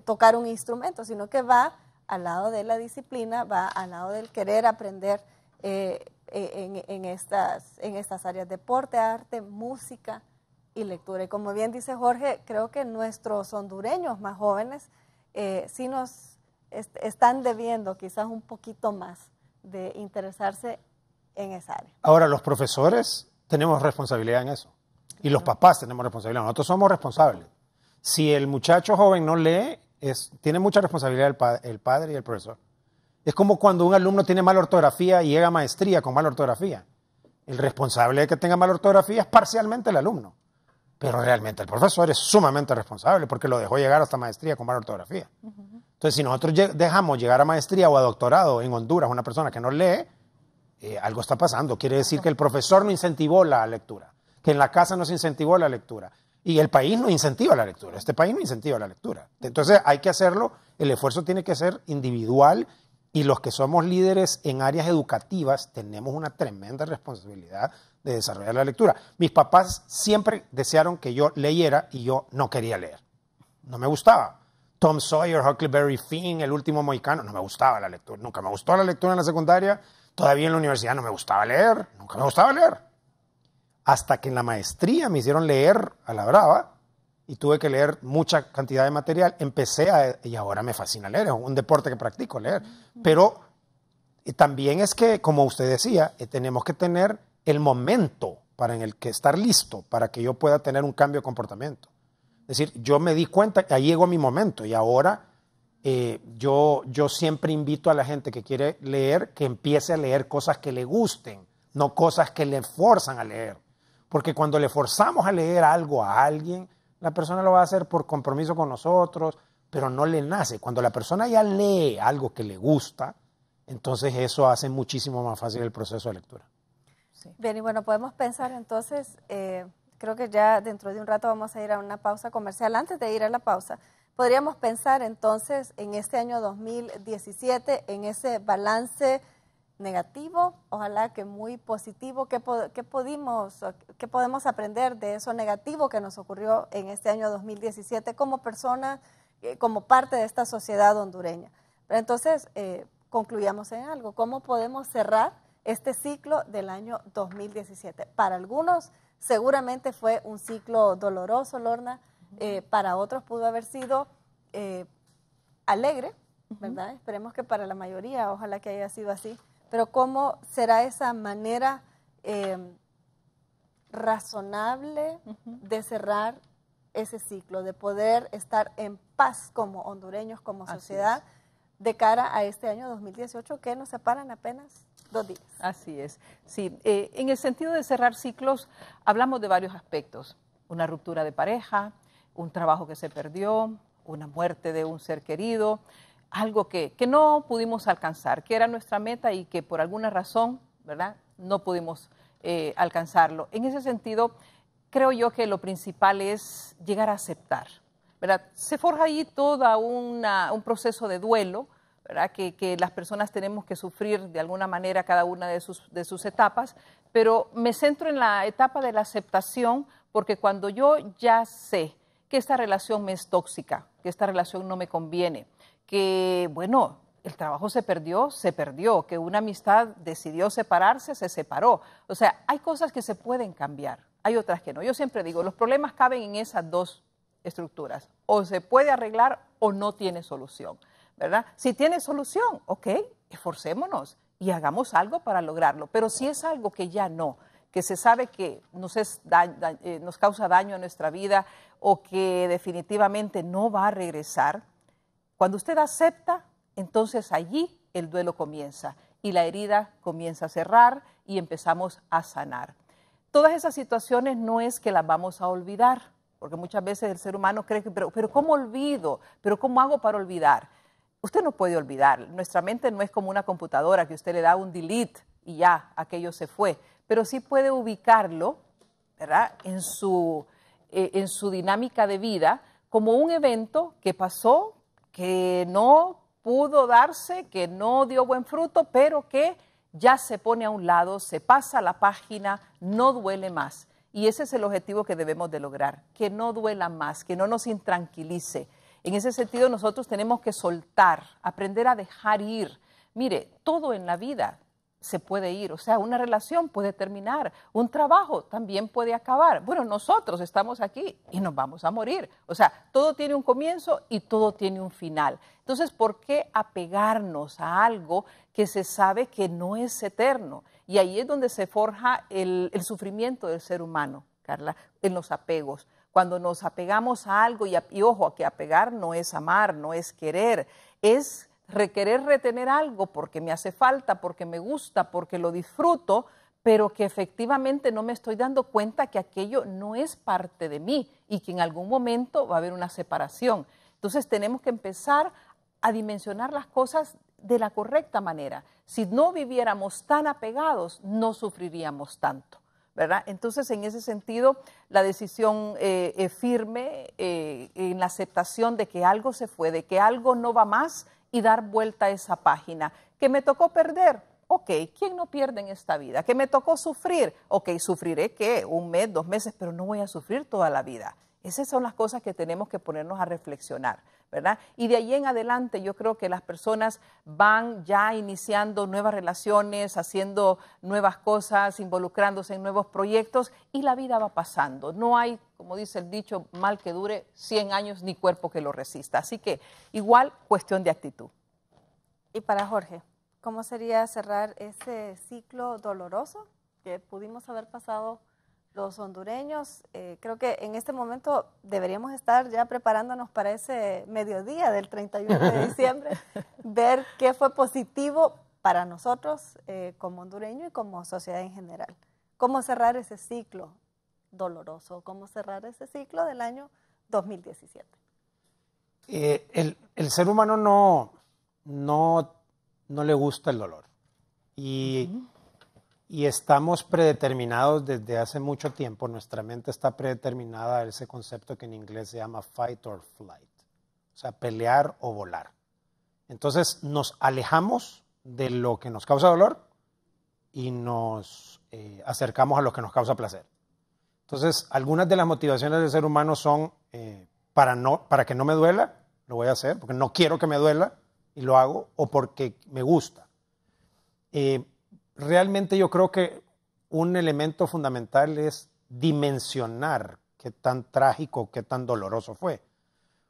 [SPEAKER 2] tocar un instrumento, sino que va al lado de la disciplina, va al lado del querer aprender en estas áreas, deporte, arte, música y lectura. Y como bien dice Jorge, creo que nuestros hondureños más jóvenes sí nos están debiendo quizás un poquito más de interesarse en esa área.
[SPEAKER 4] Ahora, los profesores tenemos responsabilidad en eso. Y los papás tenemos responsabilidad. Nosotros somos responsables. Si el muchacho joven no lee, tiene mucha responsabilidad el padre y el profesor. Es como cuando un alumno tiene mala ortografía y llega a maestría con mala ortografía. El responsable de que tenga mala ortografía es parcialmente el alumno. Pero realmente el profesor es sumamente responsable porque lo dejó llegar hasta maestría con mala ortografía. Entonces, si nosotros dejamos llegar a maestría o a doctorado en Honduras una persona que no lee, algo está pasando. Quiere decir que el profesor no incentivó la lectura, que en la casa no se incentivó la lectura. Y el país no incentiva la lectura, este país no incentiva la lectura. Entonces hay que hacerlo, el esfuerzo tiene que ser individual y los que somos líderes en áreas educativas tenemos una tremenda responsabilidad de desarrollar la lectura. Mis papás siempre desearon que yo leyera y yo no quería leer, no me gustaba. Tom Sawyer, Huckleberry Finn, El último mohicano, no me gustaba la lectura, nunca me gustó la lectura en la secundaria, todavía en la universidad no me gustaba leer, nunca me gustaba leer. Hasta que en la maestría me hicieron leer a la brava y tuve que leer mucha cantidad de material. Y ahora me fascina leer, es un deporte que practico, leer. Pero también es que, como usted decía, tenemos que tener el momento para en el que estar listo para que yo pueda tener un cambio de comportamiento. Es decir, yo me di cuenta que ahí llegó mi momento y ahora yo siempre invito a la gente que quiere leer que empiece a leer cosas que le gusten, no cosas que le forzan a leer. Porque cuando le forzamos a leer algo a alguien, la persona lo va a hacer por compromiso con nosotros, pero no le nace. Cuando la persona ya lee algo que le gusta, entonces eso hace muchísimo más fácil el proceso de lectura.
[SPEAKER 2] Sí. Bien, y bueno, podemos pensar entonces, creo que ya dentro de un rato vamos a ir a una pausa comercial. Antes de ir a la pausa, podríamos pensar entonces en este año 2017, en ese balance negativo, ojalá que muy positivo. ¿Qué podemos aprender de eso negativo que nos ocurrió en este año 2017 como personas, como parte de esta sociedad hondureña? Pero entonces, concluyamos en algo. ¿Cómo podemos cerrar este ciclo del año 2017? Para algunos seguramente fue un ciclo doloroso, Lorna. Para otros pudo haber sido alegre, ¿verdad? Esperemos que para la mayoría, ojalá que haya sido así. Pero ¿cómo será esa manera razonable de cerrar ese ciclo, de poder estar en paz como hondureños, como sociedad, de cara a este año 2018 que nos separan apenas 2 días?
[SPEAKER 3] Así es. Sí, en el sentido de cerrar ciclos, hablamos de varios aspectos. Una ruptura de pareja, un trabajo que se perdió, una muerte de un ser querido, algo que no pudimos alcanzar, que era nuestra meta y que por alguna razón, ¿verdad?, no pudimos alcanzarlo. En ese sentido, creo yo que lo principal es llegar a aceptar, ¿verdad? Se forja ahí todo un proceso de duelo, ¿verdad?, que las personas tenemos que sufrir de alguna manera cada una de sus etapas, pero me centro en la etapa de la aceptación, porque cuando yo ya sé que esta relación me es tóxica, que esta relación no me conviene, que, bueno, el trabajo se perdió, que una amistad decidió separarse, se separó. O sea, hay cosas que se pueden cambiar, hay otras que no. Yo siempre digo, los problemas caben en esas dos estructuras. O se puede arreglar o no tiene solución, ¿verdad? Si tiene solución, ok, esforcémonos y hagamos algo para lograrlo. Pero si es algo que ya no, que se sabe que nos causa daño a nuestra vida o que definitivamente no va a regresar, cuando usted acepta, entonces allí el duelo comienza y la herida comienza a cerrar y empezamos a sanar. Todas esas situaciones no es que las vamos a olvidar, porque muchas veces el ser humano cree que, pero ¿cómo olvido? ¿Pero cómo hago para olvidar? Usted no puede olvidar. Nuestra mente no es como una computadora que usted le da un delete y ya, aquello se fue. Pero sí puede ubicarlo, ¿verdad?, en su dinámica de vida como un evento que pasó, que no pudo darse, que no dio buen fruto, pero que ya se pone a un lado, se pasa la página, no duele más. Y ese es el objetivo que debemos de lograr, que no duela más, que no nos intranquilice. En ese sentido nosotros tenemos que soltar, aprender a dejar ir. Mire, todo en la vida se puede ir, o sea, una relación puede terminar, un trabajo también puede acabar. Bueno, nosotros estamos aquí y nos vamos a morir. O sea, todo tiene un comienzo y todo tiene un final. Entonces, ¿por qué apegarnos a algo que se sabe que no es eterno? Y ahí es donde se forja el sufrimiento del ser humano, Carla, en los apegos. Cuando nos apegamos a algo, y ojo, que apegar no es amar, no es querer, es querer retener algo porque me hace falta, porque me gusta, porque lo disfruto, pero que efectivamente no me estoy dando cuenta que aquello no es parte de mí y que en algún momento va a haber una separación. Entonces tenemos que empezar a dimensionar las cosas de la correcta manera. Si no viviéramos tan apegados, no sufriríamos tanto, ¿verdad? Entonces, en ese sentido, la decisión firme en la aceptación de que algo se fue, de que algo no va más y dar vuelta a esa página. ¿Que me tocó perder? Ok, ¿quién no pierde en esta vida? ¿Que me tocó sufrir? Ok, sufriré, ¿qué? 1 mes, 2 meses, pero no voy a sufrir toda la vida. Esas son las cosas que tenemos que ponernos a reflexionar, ¿verdad? Y de ahí en adelante yo creo que las personas van ya iniciando nuevas relaciones, haciendo nuevas cosas, involucrándose en nuevos proyectos y la vida va pasando. No hay, como dice el dicho, mal que dure 100 años ni cuerpo que lo resista. Así que igual cuestión de actitud.
[SPEAKER 2] Y para Jorge, ¿cómo sería cerrar ese ciclo doloroso que pudimos haber pasado los hondureños? Creo que en este momento deberíamos estar ya preparándonos para ese mediodía del 31 de diciembre, ver qué fue positivo para nosotros como hondureños y como sociedad en general. ¿Cómo cerrar ese ciclo doloroso? ¿Cómo cerrar ese ciclo del año 2017?
[SPEAKER 4] El ser humano no le gusta el dolor. Y estamos predeterminados desde hace mucho tiempo, nuestra mente está predeterminada a ese concepto que en inglés se llama fight or flight, o sea, pelear o volar. Entonces nos alejamos de lo que nos causa dolor y nos acercamos a lo que nos causa placer. Entonces, algunas de las motivaciones del ser humano son para que no me duela, lo voy a hacer, porque no quiero que me duela y lo hago, o porque me gusta. Realmente yo creo que un elemento fundamental es dimensionar qué tan trágico, qué tan doloroso fue.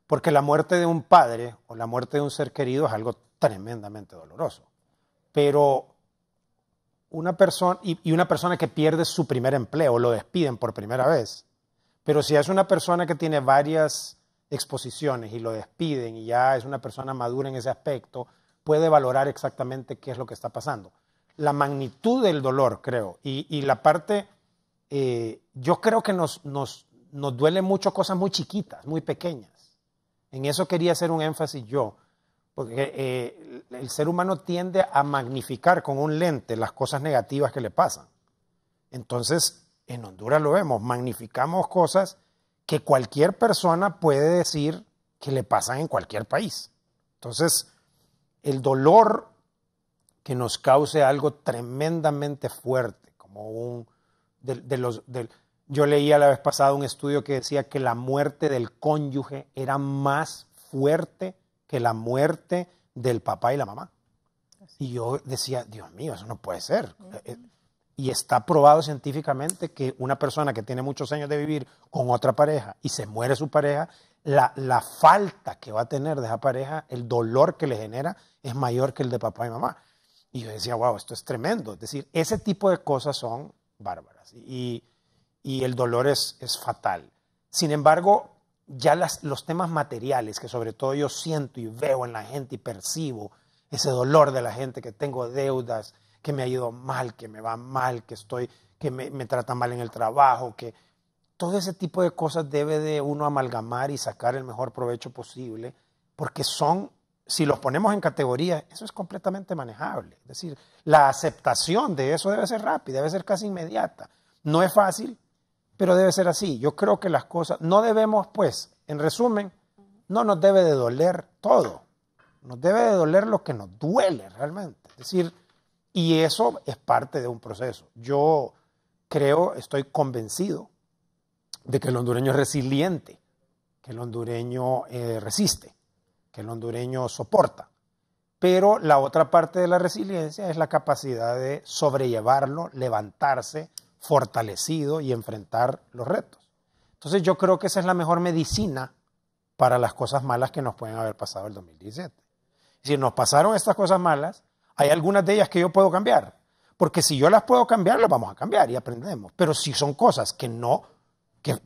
[SPEAKER 4] Porque la muerte de un padre o la muerte de un ser querido es algo tremendamente doloroso. Pero una persona, y una persona que pierde su primer empleo, lo despiden por primera vez. Pero si es una persona que tiene varias exposiciones y lo despiden y ya es una persona madura en ese aspecto, puede valorar exactamente qué es lo que está pasando. La magnitud del dolor, creo, y la parte, yo creo que nos duele mucho cosas muy chiquitas, muy pequeñas. En eso quería hacer un énfasis yo, porque el ser humano tiende a magnificar con un lente las cosas negativas que le pasan. Entonces, en Honduras lo vemos, magnificamos cosas que cualquier persona puede decir que le pasan en cualquier país. Entonces, el dolor que nos cause algo tremendamente fuerte, como yo leía la vez pasada un estudio que decía que la muerte del cónyuge era más fuerte que la muerte del papá y la mamá. Y yo decía, Dios mío, eso no puede ser. Y está probado científicamente que una persona que tiene muchos años de vivir con otra pareja y se muere su pareja, la falta que va a tener de esa pareja, el dolor que le genera, es mayor que el de papá y mamá. Y yo decía, wow, esto es tremendo. Es decir, ese tipo de cosas son bárbaras y el dolor es fatal. Sin embargo, ya los temas materiales, que sobre todo yo siento y veo en la gente y percibo ese dolor de la gente, que tengo deudas, que me ha ido mal, que me va mal, que me trata mal en el trabajo, que todo ese tipo de cosas debe de uno amalgamar y sacar el mejor provecho posible, porque si los ponemos en categoría, eso es completamente manejable. Es decir, la aceptación de eso debe ser rápida, debe ser casi inmediata. No es fácil, pero debe ser así. Yo creo que las cosas, no debemos, pues, en resumen, no nos debe de doler todo. Nos debe de doler lo que nos duele realmente. Es decir, y eso es parte de un proceso. Yo estoy convencido de que el hondureño es resiliente, que el hondureño resiste, que el hondureño soporta. Pero la otra parte de la resiliencia es la capacidad de sobrellevarlo, levantarse fortalecido y enfrentar los retos. Entonces yo creo que esa es la mejor medicina para las cosas malas que nos pueden haber pasado el 2017. Si nos pasaron estas cosas malas, hay algunas de ellas que yo puedo cambiar. Porque si yo las puedo cambiar, las vamos a cambiar y aprendemos. Pero si son cosas que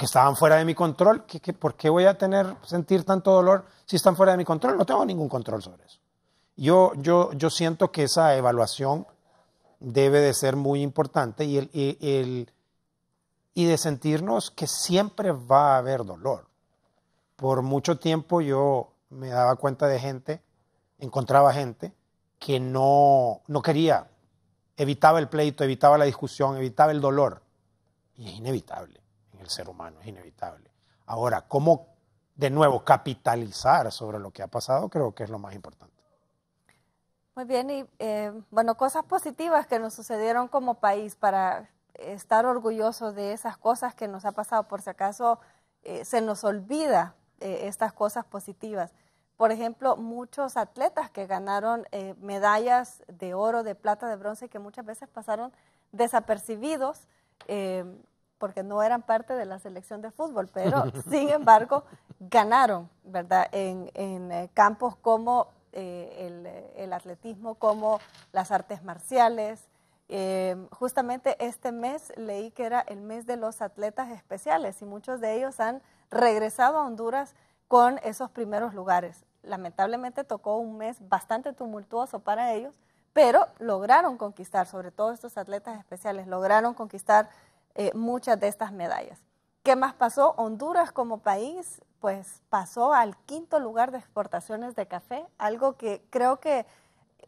[SPEAKER 4] estaban fuera de mi control, ¿por qué voy a sentir tanto dolor si están fuera de mi control? No tengo ningún control sobre eso. Yo siento que esa evaluación debe de ser muy importante y de sentirnos que siempre va a haber dolor. Por mucho tiempo yo me daba cuenta de gente encontraba gente que no quería, evitaba el pleito, evitaba la discusión, evitaba el dolor. Y es inevitable en el ser humano, es inevitable. Ahora, ¿cómo de nuevo capitalizar sobre lo que ha pasado? Creo que es lo más importante.
[SPEAKER 2] Muy bien, y bueno, cosas positivas que nos sucedieron como país para estar orgullosos de esas cosas que nos ha pasado, por si acaso se nos olvida estas cosas positivas. Por ejemplo, muchos atletas que ganaron medallas de oro, de plata, de bronce, que muchas veces pasaron desapercibidos porque no eran parte de la selección de fútbol, pero sin embargo ganaron, ¿verdad? En campos como el atletismo, como las artes marciales. Justamente este mes leí que era el mes de los atletas especiales y muchos de ellos han regresado a Honduras con esos primeros lugares. Lamentablemente tocó un mes bastante tumultuoso para ellos, pero lograron conquistar, sobre todo estos atletas especiales, lograron conquistar muchas de estas medallas. ¿Qué más pasó? Honduras como país, pues pasó al 5º lugar de exportaciones de café, algo que creo que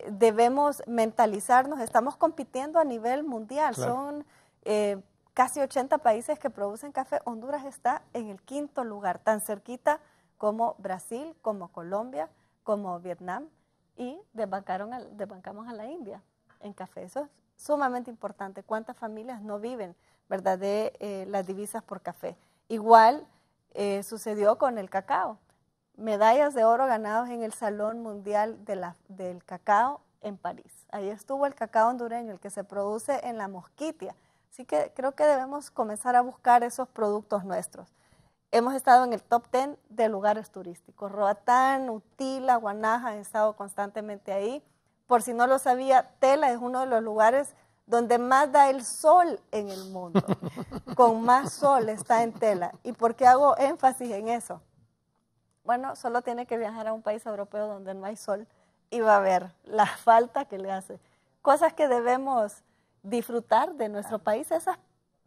[SPEAKER 2] debemos mentalizarnos. Estamos compitiendo a nivel mundial, claro. Son casi 80 países que producen café. Honduras está en el 5º lugar, tan cerquita como Brasil, como Colombia, como Vietnam, y desbancamos a la India en café. Eso es sumamente importante. ¿Cuántas familias no viven, verdad, de las divisas por café? Igual sucedió con el cacao. Medallas de oro ganados en el Salón Mundial del Cacao en París. Ahí estuvo el cacao hondureño, el que se produce en la Mosquitia. Así que creo que debemos comenzar a buscar esos productos nuestros. Hemos estado en el top 10 de lugares turísticos. Roatán, Utila, Guanaja han estado constantemente ahí. Por si no lo sabía, Tela es uno de los lugares donde más da el sol en el mundo. Con más sol está en Tela. ¿Y por qué hago énfasis en eso? Bueno, solo tiene que viajar a un país europeo donde no hay sol y va a ver la falta que le hace. Cosas que debemos disfrutar de nuestro país,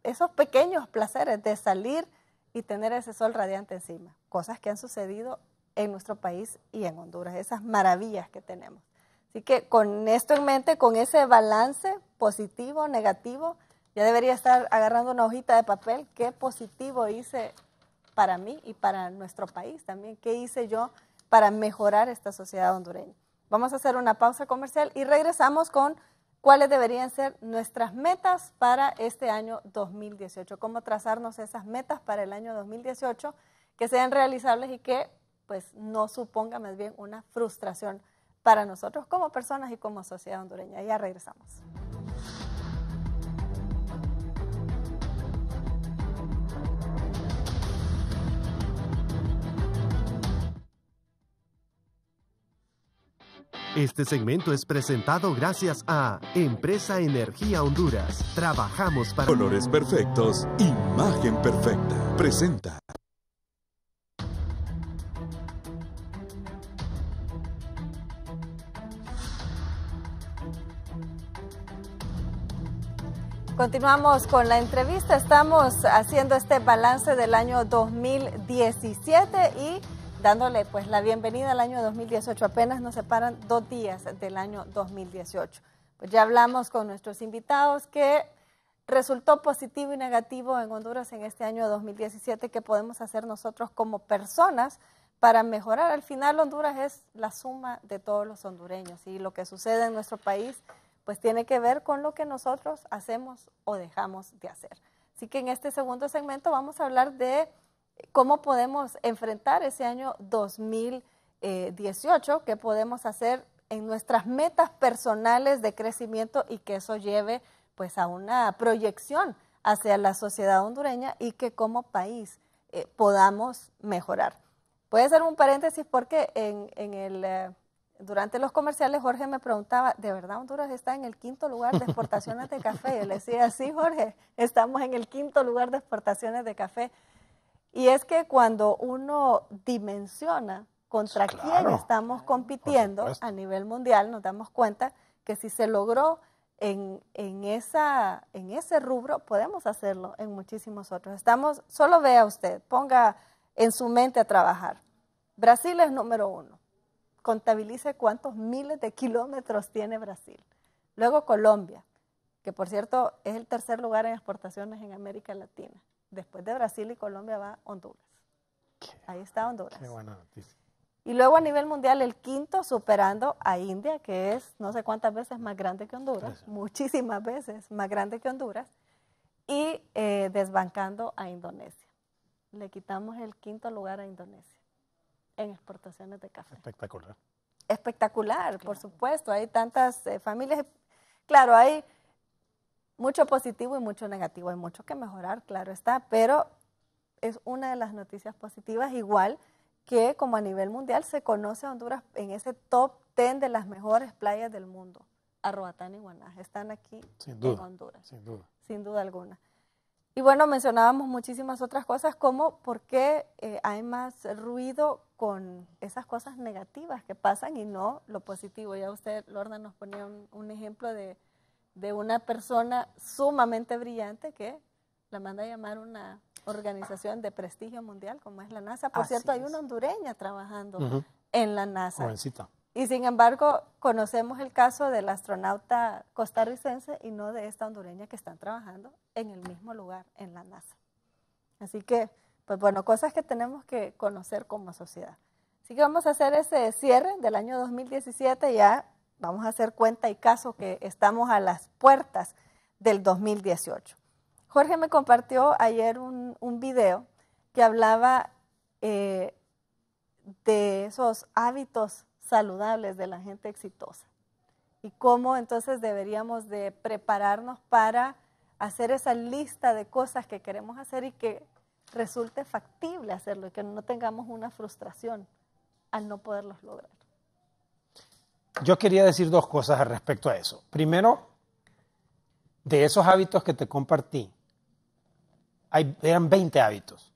[SPEAKER 2] esos pequeños placeres de salir y tener ese sol radiante encima. Cosas que han sucedido en nuestro país y en Honduras, esas maravillas que tenemos. Así que con esto en mente, con ese balance positivo, negativo, ya debería estar agarrando una hojita de papel. ¿Qué positivo hice para mí y para nuestro país también? ¿Qué hice yo para mejorar esta sociedad hondureña? Vamos a hacer una pausa comercial y regresamos con cuáles deberían ser nuestras metas para este año 2018. Cómo trazarnos esas metas para el año 2018 que sean realizables y que pues no suponga más bien una frustración para nosotros como personas y como sociedad hondureña. Ya regresamos.
[SPEAKER 1] Este segmento es presentado gracias a Empresa Energía Honduras. Trabajamos para...
[SPEAKER 5] Colores perfectos, imagen perfecta. Presenta.
[SPEAKER 2] Continuamos con la entrevista. Estamos haciendo este balance del año 2017 y dándole pues la bienvenida al año 2018. Apenas nos separan 2 días del año 2018. Pues ya hablamos con nuestros invitados que resultó positivo y negativo en Honduras en este año 2017. ¿Qué podemos hacer nosotros como personas para mejorar? Al final Honduras es la suma de todos los hondureños y lo que sucede en nuestro país pues tiene que ver con lo que nosotros hacemos o dejamos de hacer. Así que en este segundo segmento vamos a hablar de cómo podemos enfrentar ese año 2018, qué podemos hacer en nuestras metas personales de crecimiento y que eso lleve pues a una proyección hacia la sociedad hondureña y que como país podamos mejorar. Voy a hacer un paréntesis porque durante los comerciales Jorge me preguntaba, ¿de verdad Honduras está en el 5º lugar de exportaciones de café? Yo le decía, sí Jorge, estamos en el 5º lugar de exportaciones de café. Y es que cuando uno dimensiona contra quién estamos compitiendo a nivel mundial, nos damos cuenta que si se logró en ese rubro, podemos hacerlo en muchísimos otros. Solo vea usted, ponga en su mente a trabajar. Brasil es número 1. contabilice cuántos miles de kilómetros tiene Brasil. Luego Colombia, que por cierto es el tercer lugar en exportaciones en América Latina. Después de Brasil y Colombia va Honduras. Ahí está Honduras.
[SPEAKER 4] Qué buena noticia.
[SPEAKER 2] Y luego a nivel mundial el quinto, superando a India, que es no sé cuántas veces más grande que Honduras, muchísimas veces más grande que Honduras, y desbancando a Indonesia. Le quitamos el quinto lugar a Indonesia en exportaciones de café.
[SPEAKER 4] Espectacular.
[SPEAKER 2] Espectacular, por supuesto. Hay tantas familias. Claro, hay mucho positivo y mucho negativo. Hay mucho que mejorar, claro está, pero es una de las noticias positivas, igual que como a nivel mundial se conoce a Honduras en ese top 10 de las mejores playas del mundo. Roatán y Guanaja están aquí en Honduras. Sin duda alguna. Y bueno, mencionábamos muchísimas otras cosas, como por qué hay más ruido con esas cosas negativas que pasan y no lo positivo. Ya usted, Lorna, nos ponía un ejemplo de una persona sumamente brillante que la manda a llamar una organización de prestigio mundial como es la NASA. Por cierto, hay una hondureña trabajando en la NASA.
[SPEAKER 4] Jovencita.
[SPEAKER 2] Y sin embargo, conocemos el caso del astronauta costarricense y no de esta hondureña que están trabajando en el mismo lugar, en la NASA. Así que, pues bueno, cosas que tenemos que conocer como sociedad. Así que vamos a hacer ese cierre del año 2017, ya vamos a hacer cuenta y caso que estamos a las puertas del 2018. Jorge me compartió ayer un video que hablaba de esos hábitos saludables de la gente exitosa y cómo entonces deberíamos de prepararnos para hacer esa lista de cosas que queremos hacer y que resulte factible hacerlo y que no tengamos una frustración al no poderlos lograr.
[SPEAKER 4] Yo quería decir dos cosas al respecto a eso. Primero, de esos hábitos que te compartí, eran 20 hábitos.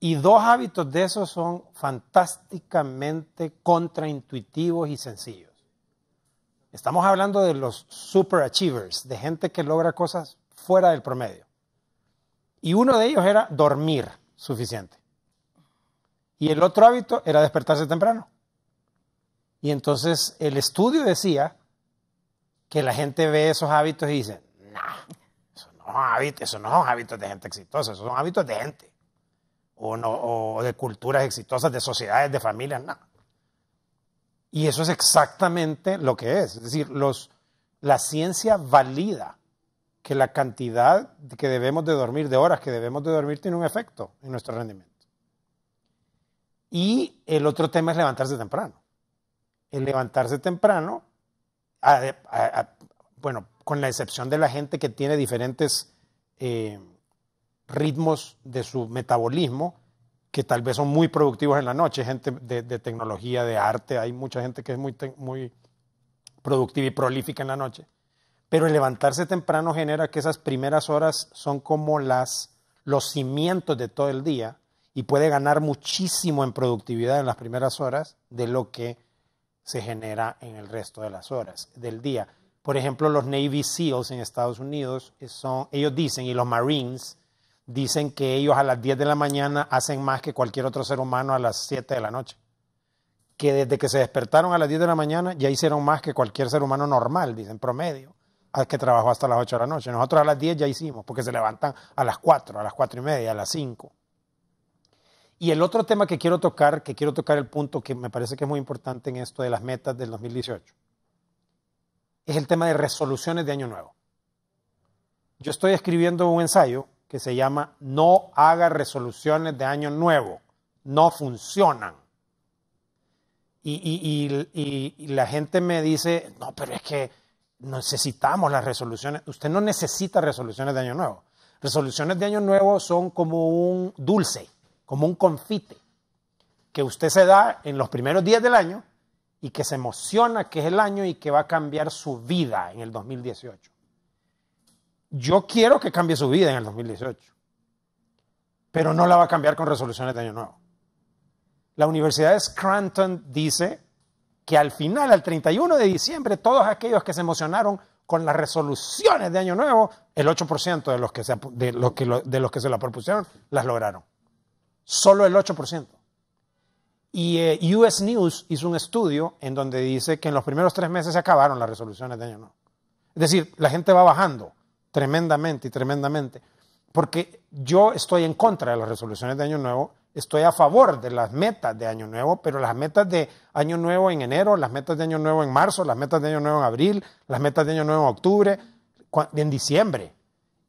[SPEAKER 4] Y 2 hábitos de esos son fantásticamente contraintuitivos y sencillos. Estamos hablando de los superachievers, de gente que logra cosas fuera del promedio. Y uno de ellos era dormir suficiente. Y el otro hábito era despertarse temprano. Y entonces el estudio decía que la gente ve esos hábitos y dice, nah, esos no son hábitos de gente exitosa, esos son hábitos de gente. O de culturas exitosas, de sociedades, de familias, no. Y eso es exactamente lo que es. Es decir, la ciencia valida que la cantidad que debemos de dormir, de horas que debemos de dormir, tiene un efecto en nuestro rendimiento. Y el otro tema es levantarse temprano. El levantarse temprano, bueno, con la excepción de la gente que tiene diferentes ritmos de su metabolismo, que tal vez son muy productivos en la noche, gente de tecnología, de arte, hay mucha gente que es muy productiva y prolífica en la noche, pero el levantarse temprano genera que esas primeras horas son como los cimientos de todo el día y puede ganar muchísimo en productividad en las primeras horas de lo que se genera en el resto de las horas del día. Por ejemplo, los Navy SEALs en Estados Unidos, ellos dicen, y los Marines, dicen que ellos a las 10 de la mañana hacen más que cualquier otro ser humano a las 7 de la noche. Que desde que se despertaron a las 10 de la mañana ya hicieron más que cualquier ser humano normal, dicen promedio, que trabajó hasta las 8 de la noche. Nosotros a las 10 ya hicimos, porque se levantan a las 4, a las 4 y media, a las 5. Y el otro tema que quiero tocar el punto que me parece que es muy importante en esto de las metas del 2018, es el tema de resoluciones de Año Nuevo. Yo estoy escribiendo un ensayo que se llama No haga resoluciones de Año Nuevo, no funcionan. Y la gente me dice, no, pero es que necesitamos las resoluciones. Usted no necesita resoluciones de Año Nuevo. Resoluciones de Año Nuevo son como un dulce, como un confite, que usted se da en los primeros días del año y que se emociona que es el año y que va a cambiar su vida en el 2018. Yo quiero que cambie su vida en el 2018, pero no la va a cambiar con resoluciones de Año Nuevo. La Universidad de Scranton dice que al final, al 31 de diciembre, todos aquellos que se emocionaron con las resoluciones de Año Nuevo, el 8% de los que se la propusieron, las lograron. Solo el 8%. Y US News hizo un estudio en donde dice que en los primeros 3 meses se acabaron las resoluciones de año nuevo. Es decir, la gente va bajando tremendamente y tremendamente. Porque yo estoy en contra de las resoluciones de año nuevo, estoy a favor de las metas de año nuevo, pero las metas de año nuevo en enero, las metas de año nuevo en marzo, las metas de año nuevo en abril, las metas de año nuevo en octubre, en diciembre.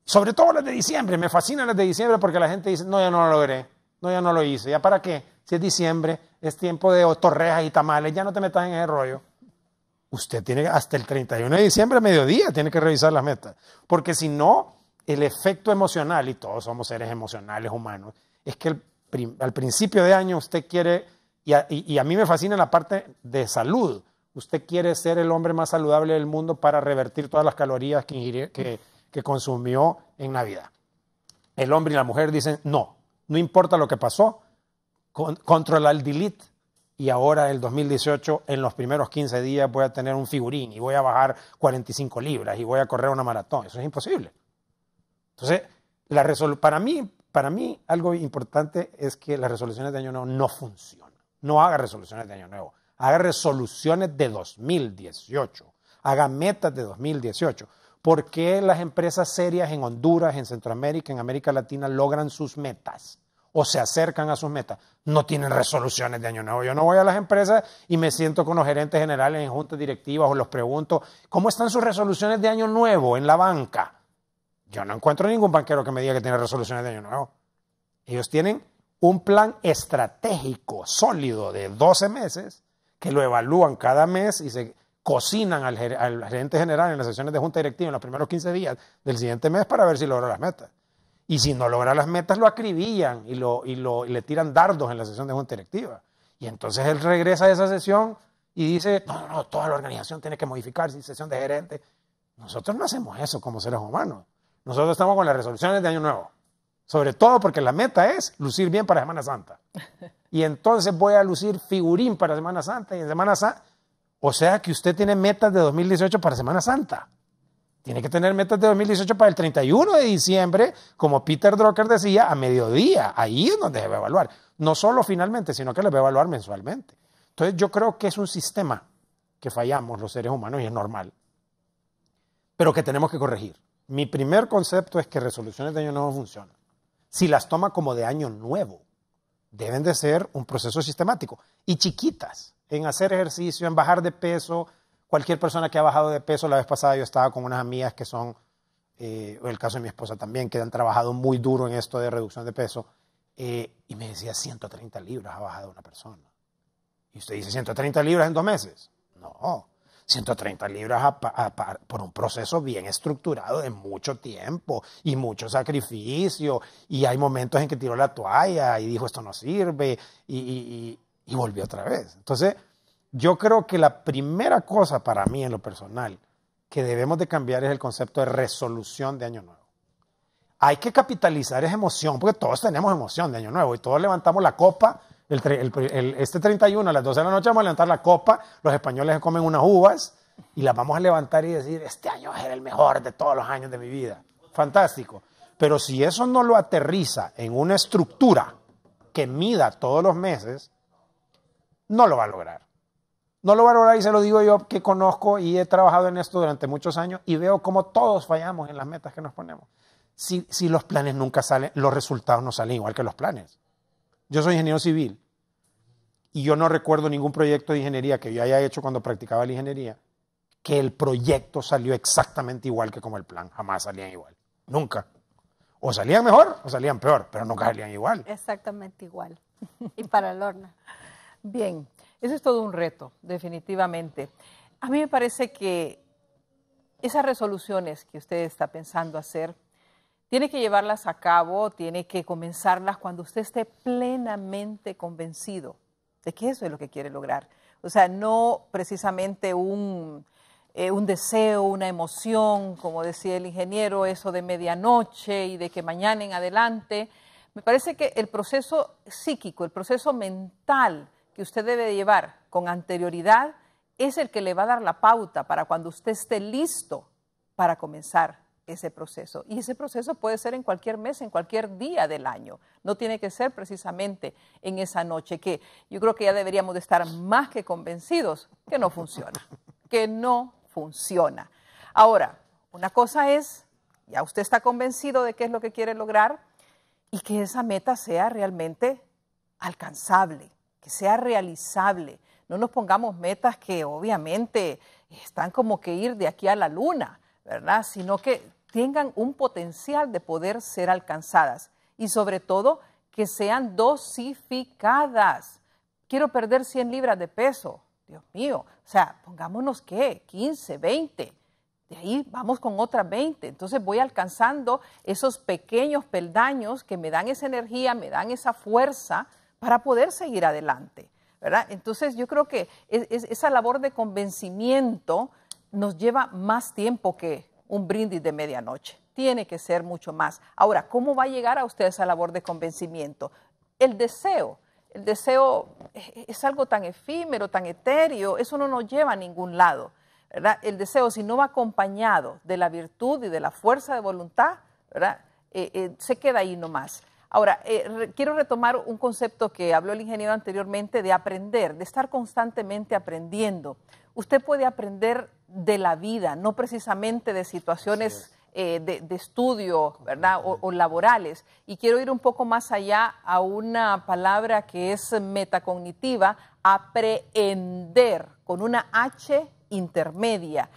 [SPEAKER 4] Sobre todo las de diciembre, me fascinan las de diciembre porque la gente dice, no, ya no lo logré, no, ya no lo hice, ¿ya para qué? Si es diciembre, es tiempo de torrejas y tamales, ya no te metas en ese rollo. Usted tiene hasta el 31 de diciembre, mediodía, tiene que revisar las metas, porque si no, el efecto emocional, y todos somos seres emocionales humanos, es que al principio de año usted quiere, y a mí me fascina la parte de salud, usted quiere ser el hombre más saludable del mundo para revertir todas las calorías que consumió en Navidad. El hombre y la mujer dicen, no importa lo que pasó, control al delete, y ahora el 2018, en los primeros 15 días voy a tener un figurín, y voy a bajar 45 libras, y voy a correr una maratón. Eso es imposible. Entonces, para mí algo importante es que las resoluciones de año nuevo no funcionan. No haga resoluciones de año nuevo. Haga resoluciones de 2018. Haga metas de 2018. ¿Por qué las empresas serias en Honduras, en Centroamérica, en América Latina logran sus metas o se acercan a sus metas? No tienen resoluciones de año nuevo. Yo no voy a las empresas y me siento con los gerentes generales en juntas directivas o los pregunto, ¿cómo están sus resoluciones de año nuevo en la banca? Yo no encuentro ningún banquero que me diga que tiene resoluciones de año nuevo. Ellos tienen un plan estratégico sólido de 12 meses que lo evalúan cada mes y se cocinan al gerente general en las sesiones de junta directiva en los primeros 15 días del siguiente mes para ver si logra las metas. Y si no logra las metas, lo acribillan y le tiran dardos en la sesión de junta directiva. Y entonces él regresa de esa sesión y dice, no, toda la organización tiene que modificarse, sesión de gerente. Nosotros no hacemos eso como seres humanos. Nosotros estamos con las resoluciones de año nuevo. Sobre todo porque la meta es lucir bien para Semana Santa. Y entonces voy a lucir figurín para Semana Santa y en Semana Santa. O sea que usted tiene metas de 2018 para Semana Santa. Tiene que tener metas de 2018 para el 31 de diciembre, como Peter Drucker decía, a mediodía. Ahí es donde se va a evaluar. No solo finalmente, sino que le va a evaluar mensualmente. Entonces yo creo que es un sistema que fallamos los seres humanos y es normal, pero que tenemos que corregir. Mi primer concepto es que resoluciones de año nuevo funcionan. Si las toma como de año nuevo, deben de ser un proceso sistemático y chiquitas, en hacer ejercicio, en bajar de peso. Cualquier persona que ha bajado de peso, la vez pasada yo estaba con unas amigas que son, el caso de mi esposa también, que han trabajado muy duro en esto de reducción de peso, y me decía 130 libras ha bajado una persona. Y usted dice, ¿130 libras en 2 meses? No, 130 libras por un proceso bien estructurado de mucho tiempo y mucho sacrificio, y hay momentos en que tiró la toalla y dijo esto no sirve y volvió otra vez. Entonces, yo creo que la primera cosa para mí en lo personal que debemos de cambiar es el concepto de resolución de año nuevo. Hay que capitalizar esa emoción, porque todos tenemos emoción de año nuevo y todos levantamos la copa. Este 31 a las 12 de la noche vamos a levantar la copa, los españoles se comen unas uvas y las vamos a levantar y decir, este año va a ser el mejor de todos los años de mi vida. Fantástico. Pero si eso no lo aterriza en una estructura que mida todos los meses, no lo va a lograr. No lo va a lograr, y se lo digo yo que conozco y he trabajado en esto durante muchos años y veo cómo todos fallamos en las metas que nos ponemos. Si los planes nunca salen, los resultados no salen igual que los planes. Yo soy ingeniero civil y yo no recuerdo ningún proyecto de ingeniería que yo haya hecho cuando practicaba la ingeniería que el proyecto salió exactamente igual que como el plan. Jamás salían igual. Nunca. O salían mejor o salían peor, pero nunca salían igual.
[SPEAKER 2] Exactamente igual. Y para Lorna.
[SPEAKER 3] Bien, eso es todo un reto, definitivamente. A mí me parece que esas resoluciones que usted está pensando hacer, tiene que llevarlas a cabo, tiene que comenzarlas cuando usted esté plenamente convencido de que eso es lo que quiere lograr. O sea, no precisamente un deseo, una emoción, como decía el ingeniero, eso de medianoche y de que mañana en adelante. Me parece que el proceso psíquico, el proceso mental que usted debe llevar con anterioridad es el que le va a dar la pauta para cuando usted esté listo para comenzar ese proceso. Y ese proceso puede ser en cualquier mes, en cualquier día del año. No tiene que ser precisamente en esa noche, que yo creo que ya deberíamos de estar más que convencidos que no funciona, que no funciona. Ahora, una cosa es, ya usted está convencido de qué es lo que quiere lograr y que esa meta sea realmente alcanzable, que sea realizable. No nos pongamos metas que obviamente están como que ir de aquí a la luna, ¿verdad? Sino que tengan un potencial de poder ser alcanzadas y sobre todo que sean dosificadas. Quiero perder 100 libras de peso. Dios mío, o sea, pongámonos ¿qué? 15, 20. De ahí vamos con otras 20. Entonces voy alcanzando esos pequeños peldaños que me dan esa energía, me dan esa fuerza para poder seguir adelante, ¿verdad? Entonces yo creo que esa labor de convencimiento nos lleva más tiempo que un brindis de medianoche. Tiene que ser mucho más. Ahora, ¿cómo va a llegar a usted esa labor de convencimiento? El deseo es algo tan efímero, tan etéreo, eso no nos lleva a ningún lado, ¿verdad? El deseo, si no va acompañado de la virtud y de la fuerza de voluntad, ¿verdad? Se queda ahí nomás. Ahora, quiero retomar un concepto que habló el ingeniero anteriormente de aprender, de estar constantemente aprendiendo. Usted puede aprender de la vida, no precisamente de situaciones de estudio, ¿verdad? O laborales. Y quiero ir un poco más allá a una palabra que es metacognitiva, aprehender, con una H intermedia.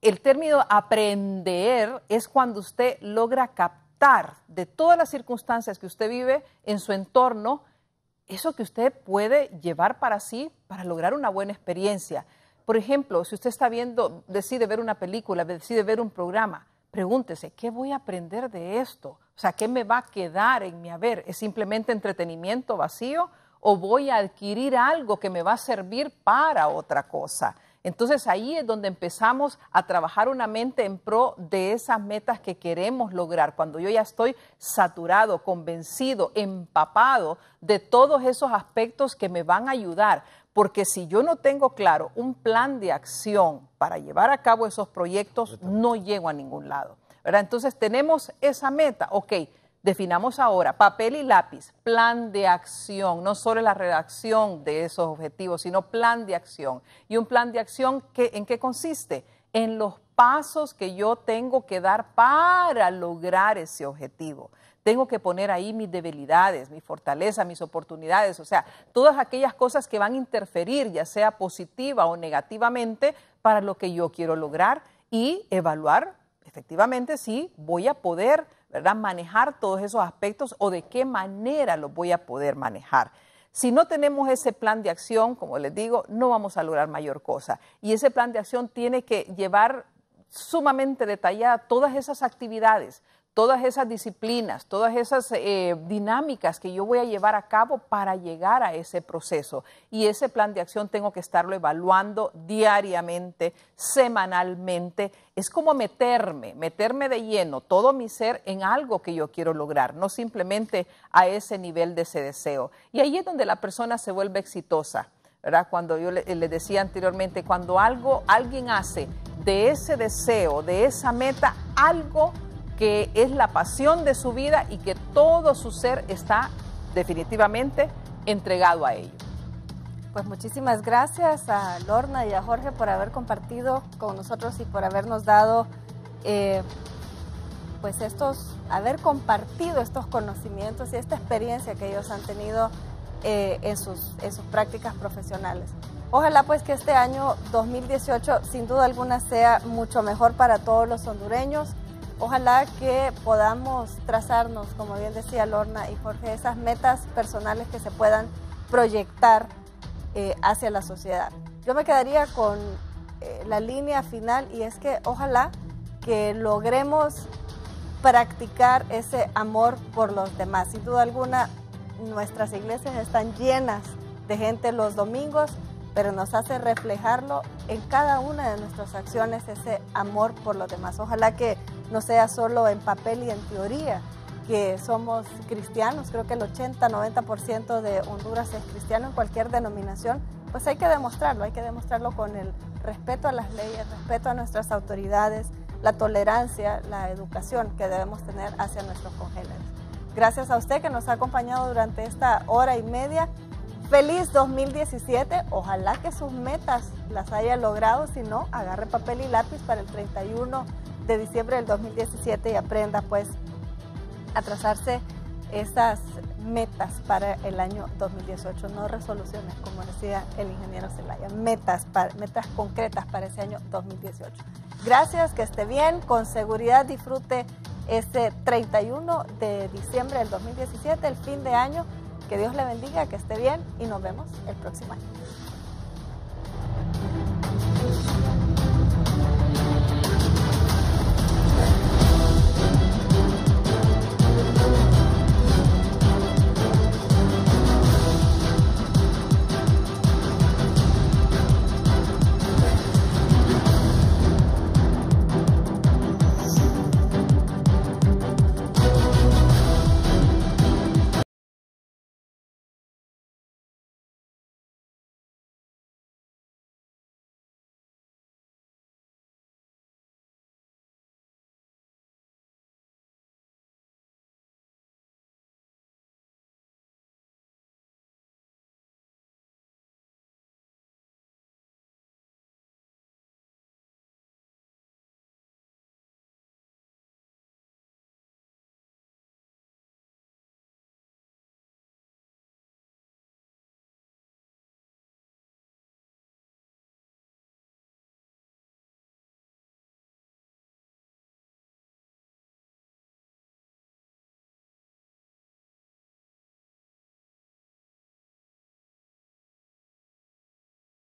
[SPEAKER 3] El término aprender es cuando usted logra captar de todas las circunstancias que usted vive en su entorno, eso que usted puede llevar para sí para lograr una buena experiencia. Por ejemplo, si usted está viendo, decide ver una película, decide ver un programa, pregúntese, ¿qué voy a aprender de esto? O sea, ¿qué me va a quedar en mi haber? ¿Es simplemente entretenimiento vacío o voy a adquirir algo que me va a servir para otra cosa? Entonces ahí es donde empezamos a trabajar una mente en pro de esas metas que queremos lograr. Cuando yo ya estoy saturado, convencido, empapado de todos esos aspectos que me van a ayudar. Porque si yo no tengo claro un plan de acción para llevar a cabo esos proyectos, no llego a ningún lado, ¿verdad? Entonces tenemos esa meta, ok. Definamos ahora, papel y lápiz, plan de acción, no solo la redacción de esos objetivos, sino plan de acción. Y un plan de acción, ¿en qué consiste? En los pasos que yo tengo que dar para lograr ese objetivo. Tengo que poner ahí mis debilidades, mi fortaleza, mis oportunidades, o sea, todas aquellas cosas que van a interferir, ya sea positiva o negativamente, para lo que yo quiero lograr y evaluar efectivamente si voy a poder, ¿verdad?, manejar todos esos aspectos o de qué manera los voy a poder manejar. Si no tenemos ese plan de acción, como les digo, no vamos a lograr mayor cosa. Y ese plan de acción tiene que llevar sumamente detallada todas esas actividades, todas esas disciplinas, todas esas dinámicas que yo voy a llevar a cabo para llegar a ese proceso. Y ese plan de acción tengo que estarlo evaluando diariamente, semanalmente. Es como meterme de lleno todo mi ser en algo que yo quiero lograr, no simplemente a ese nivel de ese deseo. Y ahí es donde la persona se vuelve exitosa, ¿verdad? Cuando yo le decía anteriormente, cuando alguien hace de ese deseo, de esa meta, algo que es la pasión de su vida y que todo su ser está definitivamente entregado a ello.
[SPEAKER 2] Pues muchísimas gracias a Lorna y a Jorge por haber compartido con nosotros y por habernos dado, haber compartido estos conocimientos y esta experiencia que ellos han tenido en sus prácticas profesionales. Ojalá pues que este año 2018 sin duda alguna sea mucho mejor para todos los hondureños. Ojalá que podamos trazarnos, como bien decía Lorna y Jorge, esas metas personales que se puedan proyectar hacia la sociedad. Yo me quedaría con la línea final y es que ojalá que logremos practicar ese amor por los demás. Sin duda alguna, nuestras iglesias están llenas de gente los domingos, pero nos hace reflejarlo en cada una de nuestras acciones, ese amor por los demás. Ojalá que no sea solo en papel y en teoría que somos cristianos. Creo que el 80-90% de Honduras es cristiano en cualquier denominación. Pues hay que demostrarlo con el respeto a las leyes, respeto a nuestras autoridades, la tolerancia, la educación que debemos tener hacia nuestros congéneres. Gracias a usted que nos ha acompañado durante esta hora y media. Feliz 2017, ojalá que sus metas las haya logrado, si no, agarre papel y lápiz para el 31 de diciembre del 2017 y aprenda pues a trazarse esas metas para el año 2018, no resoluciones, como decía el ingeniero Zelaya, metas concretas para ese año 2018. Gracias, que esté bien, con seguridad disfrute este 31 de diciembre del 2017, el fin de año. Que Dios le bendiga, que esté bien y nos vemos el próximo año.